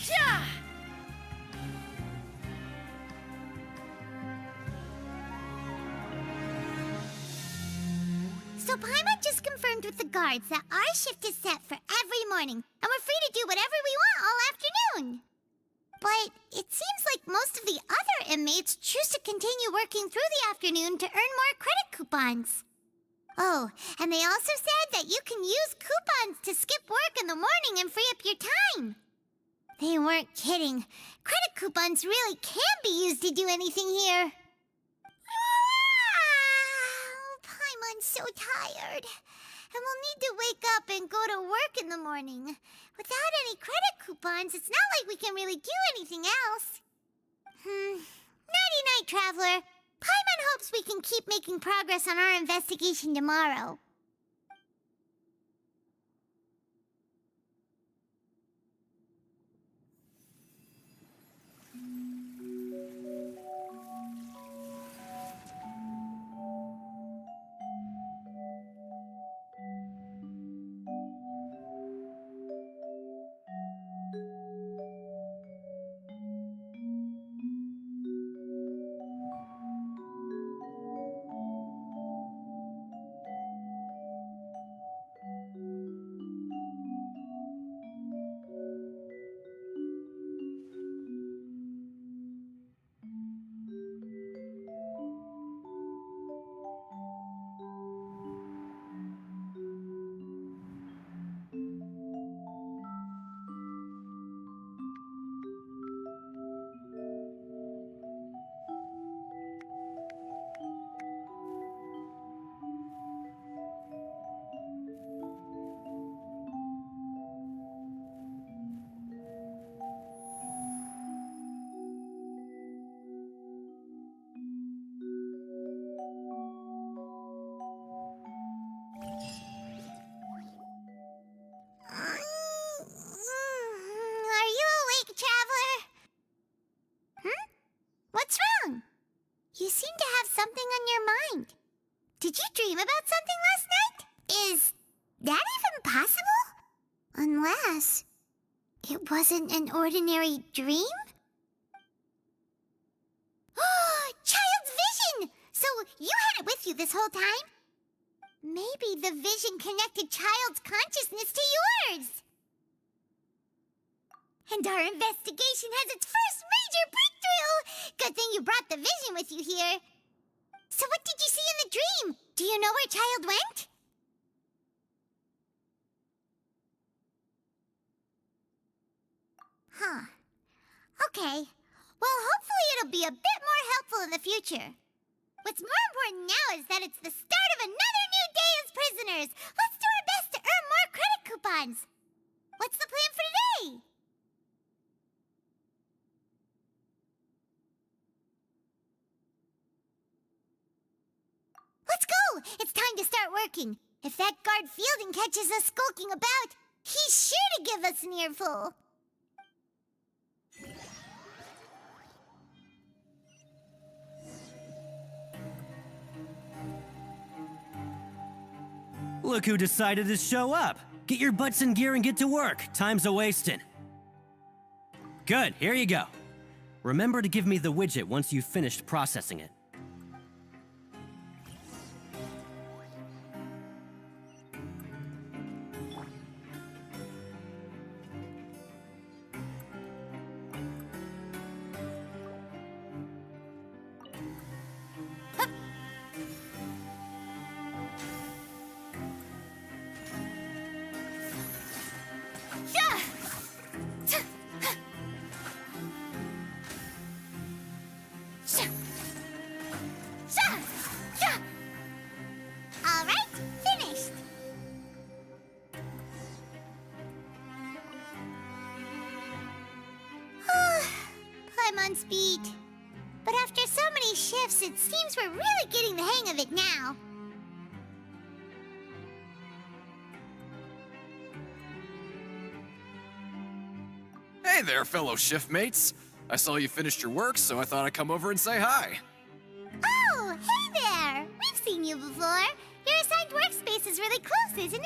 Yeah! So Paimon just confirmed with the guards that our shift is set for every morning, and we're free to do whatever we want all afternoon. But it seems like most of the other inmates choose to continue working through the afternoon to earn more credit coupons. Oh, and they also said that you can use coupons to skip work in the morning and free up your time. They weren't kidding. Credit coupons really can be used to do anything here. Paimon's so tired. And we'll need to wake up and go to work in the morning. Without any credit coupons, it's not like we can really do anything else. Nighty-night, Traveler. Paimon hopes we can keep making progress on our investigation tomorrow. Are you awake, Traveler? What's wrong? You seem to have something on your mind. Did you dream about something last night? Is that even possible? Unless it wasn't an ordinary dream? Child's vision! So you had it with you this whole time? Maybe the vision connected Child's consciousness to yours. And our investigation has its first major breakthrough! Good thing you brought the vision with you here. So what did you see in the dream? Do you know where Child went? Okay. Well, hopefully it'll be a bit more helpful in the future. What's more important now is that it's the start of another new day as prisoners. Let's do our best to earn more credit coupons. What's the plan for today? Let's go! It's time to start working. If that guard Fielding catches us skulking about, he's sure to give us an earful. Look who decided to show up. Get your butts in gear and get to work. Time's a-wasting. Good, here you go. Remember to give me the widget once you've finished processing it. Alright, finished. Paimon's beat. But after so many shifts, it seems we're really getting the hang of it now. Hey there, fellow shiftmates. I saw you finished your work, so I thought I'd come over and say hi. Oh, hey there! We've seen you before. Your assigned workspace is really close, isn't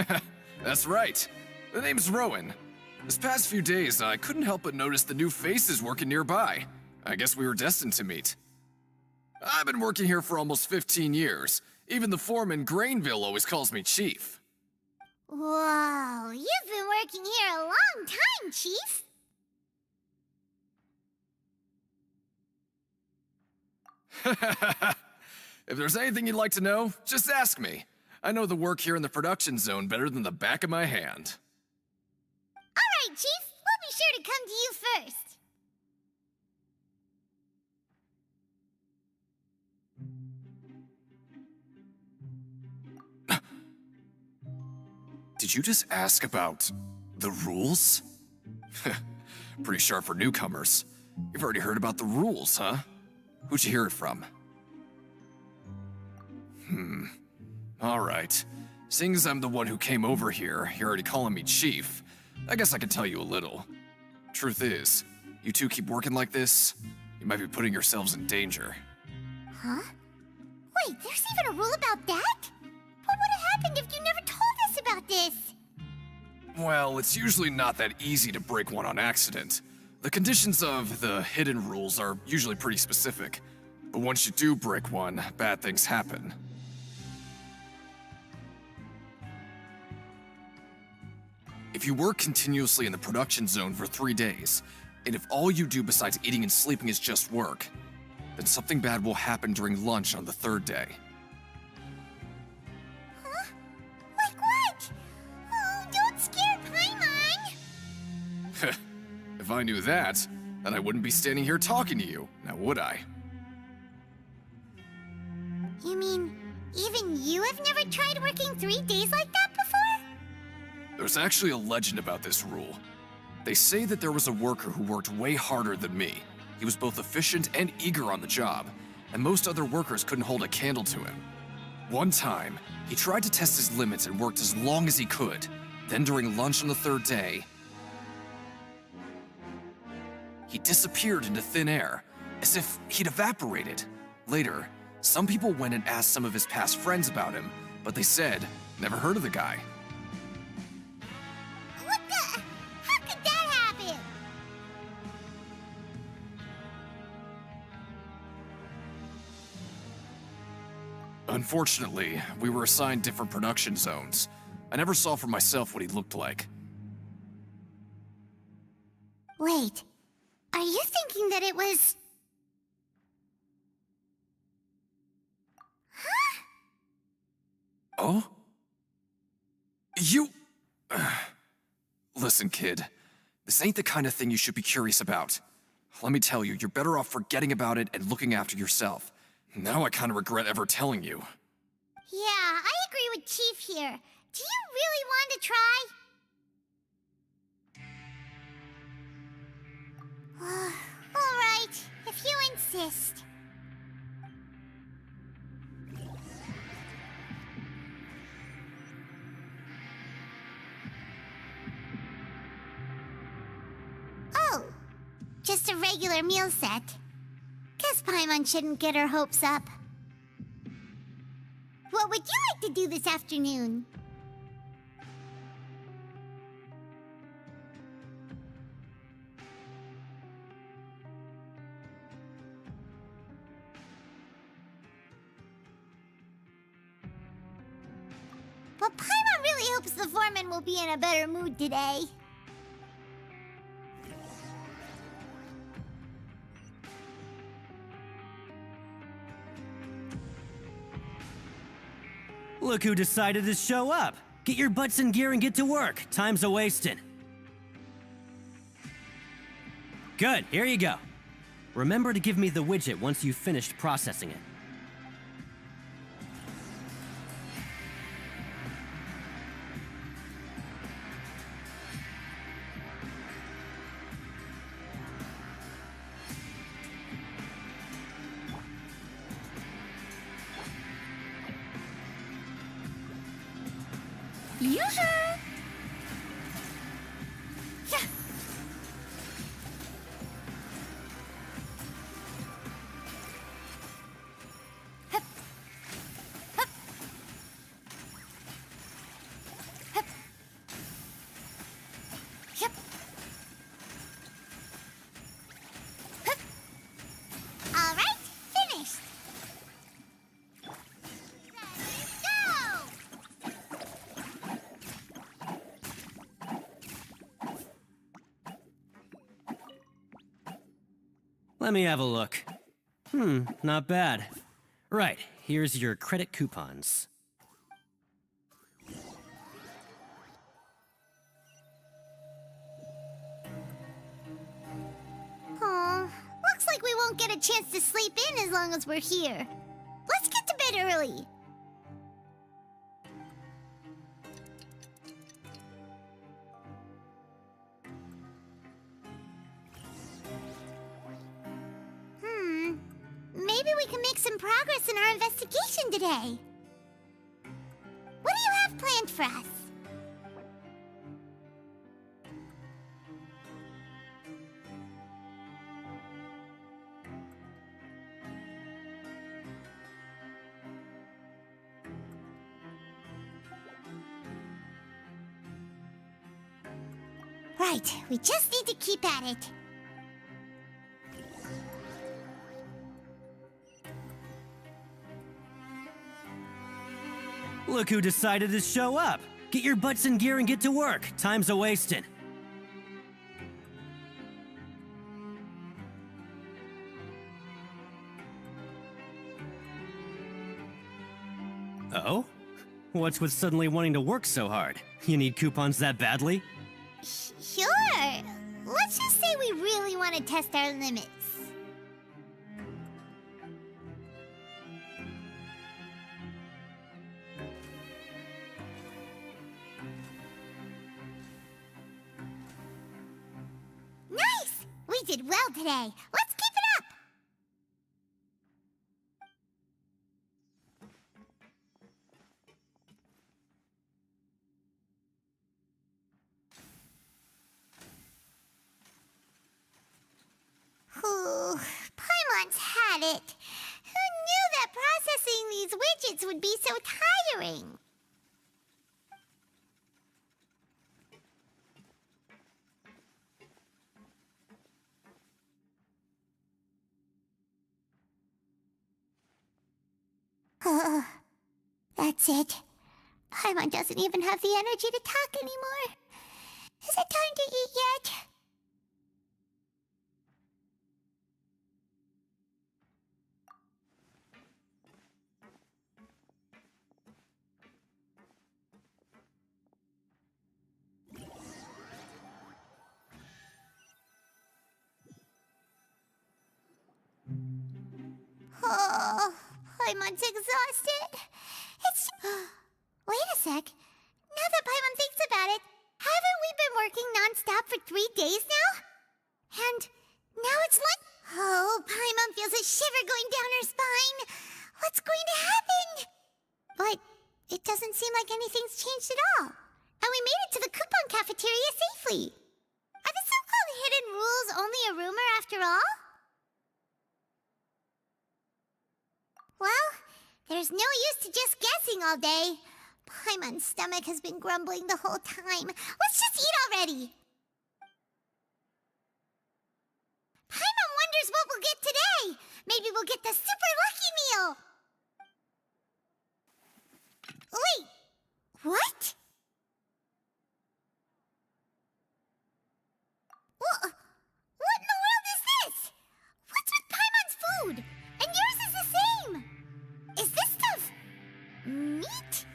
it? That's right. The name's Rowan. This past few days, I couldn't help but notice the new faces working nearby. I guess we were destined to meet. I've been working here for almost 15 years. Even the foreman, Grainville, always calls me Chief. Whoa, you've been working here a long time, Chief. If there's anything you'd like to know, just ask me. I know the work here in the production zone better than the back of my hand. All right, Chief. We'll be sure to come to you first. Did you just ask about the rules? Pretty sharp for newcomers. You've already heard about the rules, huh? Who'd you hear it from? All right. Seeing as I'm the one who came over here, you're already calling me Chief. I guess I can tell you a little. Truth is, you two keep working like this, you might be putting yourselves in danger. Huh? Wait, there's even a rule about that? What would have happened if you never told us about this? Well, it's usually not that easy to break one on accident. The conditions of the hidden rules are usually pretty specific. But once you do break one, bad things happen. If you work continuously in the production zone for 3 days, and if all you do besides eating and sleeping is just work, then something bad will happen during lunch on the 3rd day. Huh? Like what? Oh, don't scare Paimon! If I knew that, then I wouldn't be standing here talking to you, now would I? You mean, even you have never tried working 3 days like that before? There's actually a legend about this rule. They say that there was a worker who worked way harder than me. He was both efficient and eager on the job, and most other workers couldn't hold a candle to him. One time, he tried to test his limits and worked as long as he could. Then during lunch on the 3rd day, he disappeared into thin air, as if he'd evaporated. Later, some people went and asked some of his past friends about him, but they said, never heard of the guy. What the? How could that happen? Unfortunately, we were assigned different production zones. I never saw for myself what he looked like. Wait, are you thinking that it was... Huh? Oh? You... Listen, kid. This ain't the kind of thing you should be curious about. Let me tell you, you're better off forgetting about it and looking after yourself. Now I kind of regret ever telling you. Yeah, I agree with Chief here. Do you really want to try? All right, if you insist. Oh, just a regular meal set. Guess Paimon shouldn't get her hopes up. What would you like to do this afternoon? But Paimon really hopes the foreman will be in a better mood today. Look who decided to show up. Get your butts in gear and get to work. Time's a-wasting. Good, here you go. Remember to give me the widget once you've finished processing it. Yoo-hoo! Let me have a look. Not bad. Right, here's your credit coupons. Aw, looks like we won't get a chance to sleep in as long as we're here. Let's get to bed early. Maybe we can make some progress in our investigation today. What do you have planned for us? Right, we just need to keep at it. Look who decided to show up! Get your butts in gear and get to work. Time's a-wasting. Oh? What's with suddenly wanting to work so hard? You need coupons that badly? Sure. Let's just say we really want to test our limits. Nice! We did well today. Let's keep it up! Ooh, Paimon's had it. Who knew that processing these widgets would be so tiring? That's it. Paimon doesn't even have the energy to talk anymore. Is it time to eat yet? Oh, Paimon's exhausted. It's... Wait a sec. Now that Paimon thinks about it, haven't we been working non-stop for 3 days now? And now it's like... Oh, Paimon feels a shiver going down her spine. What's going to happen? But it doesn't seem like anything's changed at all. And we made it to the coupon cafeteria safely. Are the so-called hidden rules only a rumor after all? Well, there's no use to just guessing all day. Paimon's stomach has been grumbling the whole time. Let's just eat already. Paimon wonders what we'll get today. Maybe we'll get the super lucky meal. Wait, what? What in the world is this? What's with Paimon's food? And yours is the same. Is this stuff meat?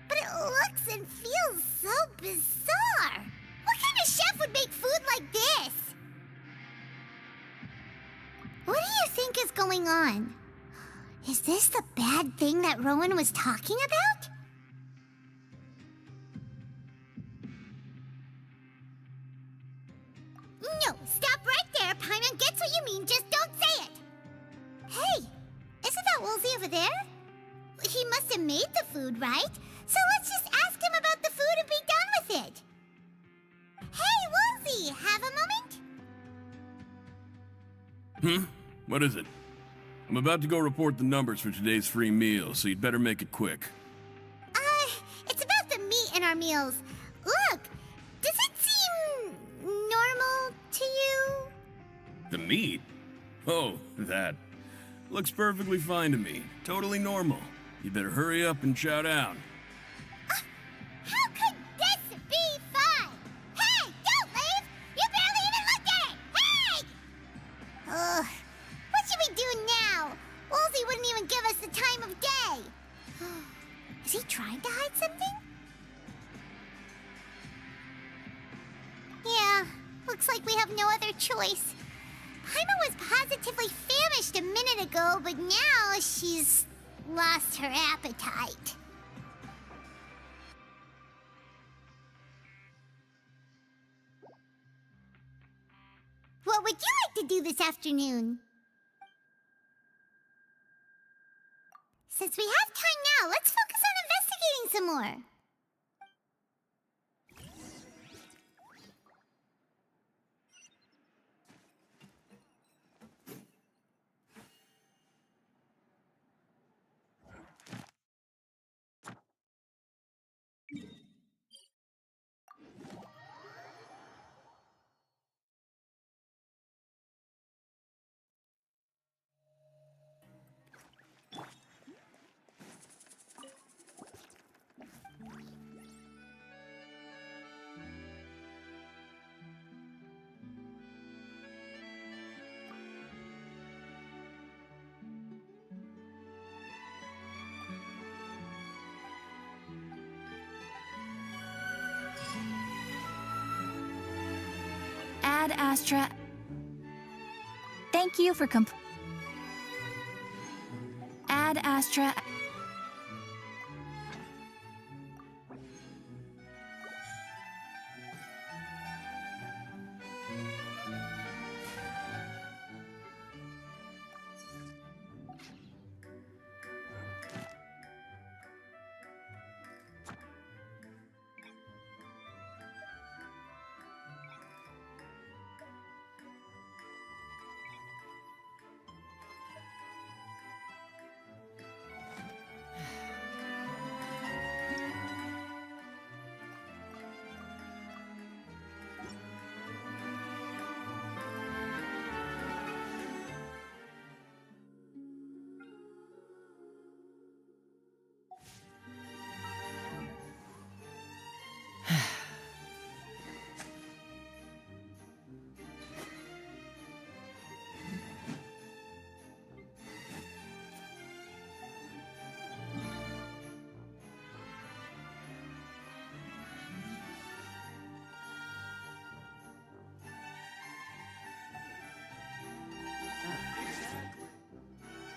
But it looks and feels so bizarre. What kind of chef would make food like this? What do you think is going on? Is this the bad thing that Rowan was talking about? No, stop right there. Paimon gets what you mean, just don't say it. Hey, isn't that Woolsey over there? He must have made the food, right? So let's just ask him about the food and be done with it. Hey, Woolsey, have a moment? What is it? I'm about to go report the numbers for today's free meal, so you'd better make it quick. It's about the meat in our meals. Look, does it seem normal to you? The meat? Oh, that. Looks perfectly fine to me. Totally normal. You better hurry up and chow down. How could this be fine? Hey, don't leave! You barely even looked at it! Hey! Is he trying to hide something? Yeah, looks like we have no other choice. Paimon was positively famished a minute ago, but now she's lost her appetite. What would you like to do this afternoon? Since we have time now, let's focus on investigating some more. Ad Astra. Thank you for Ad Astra.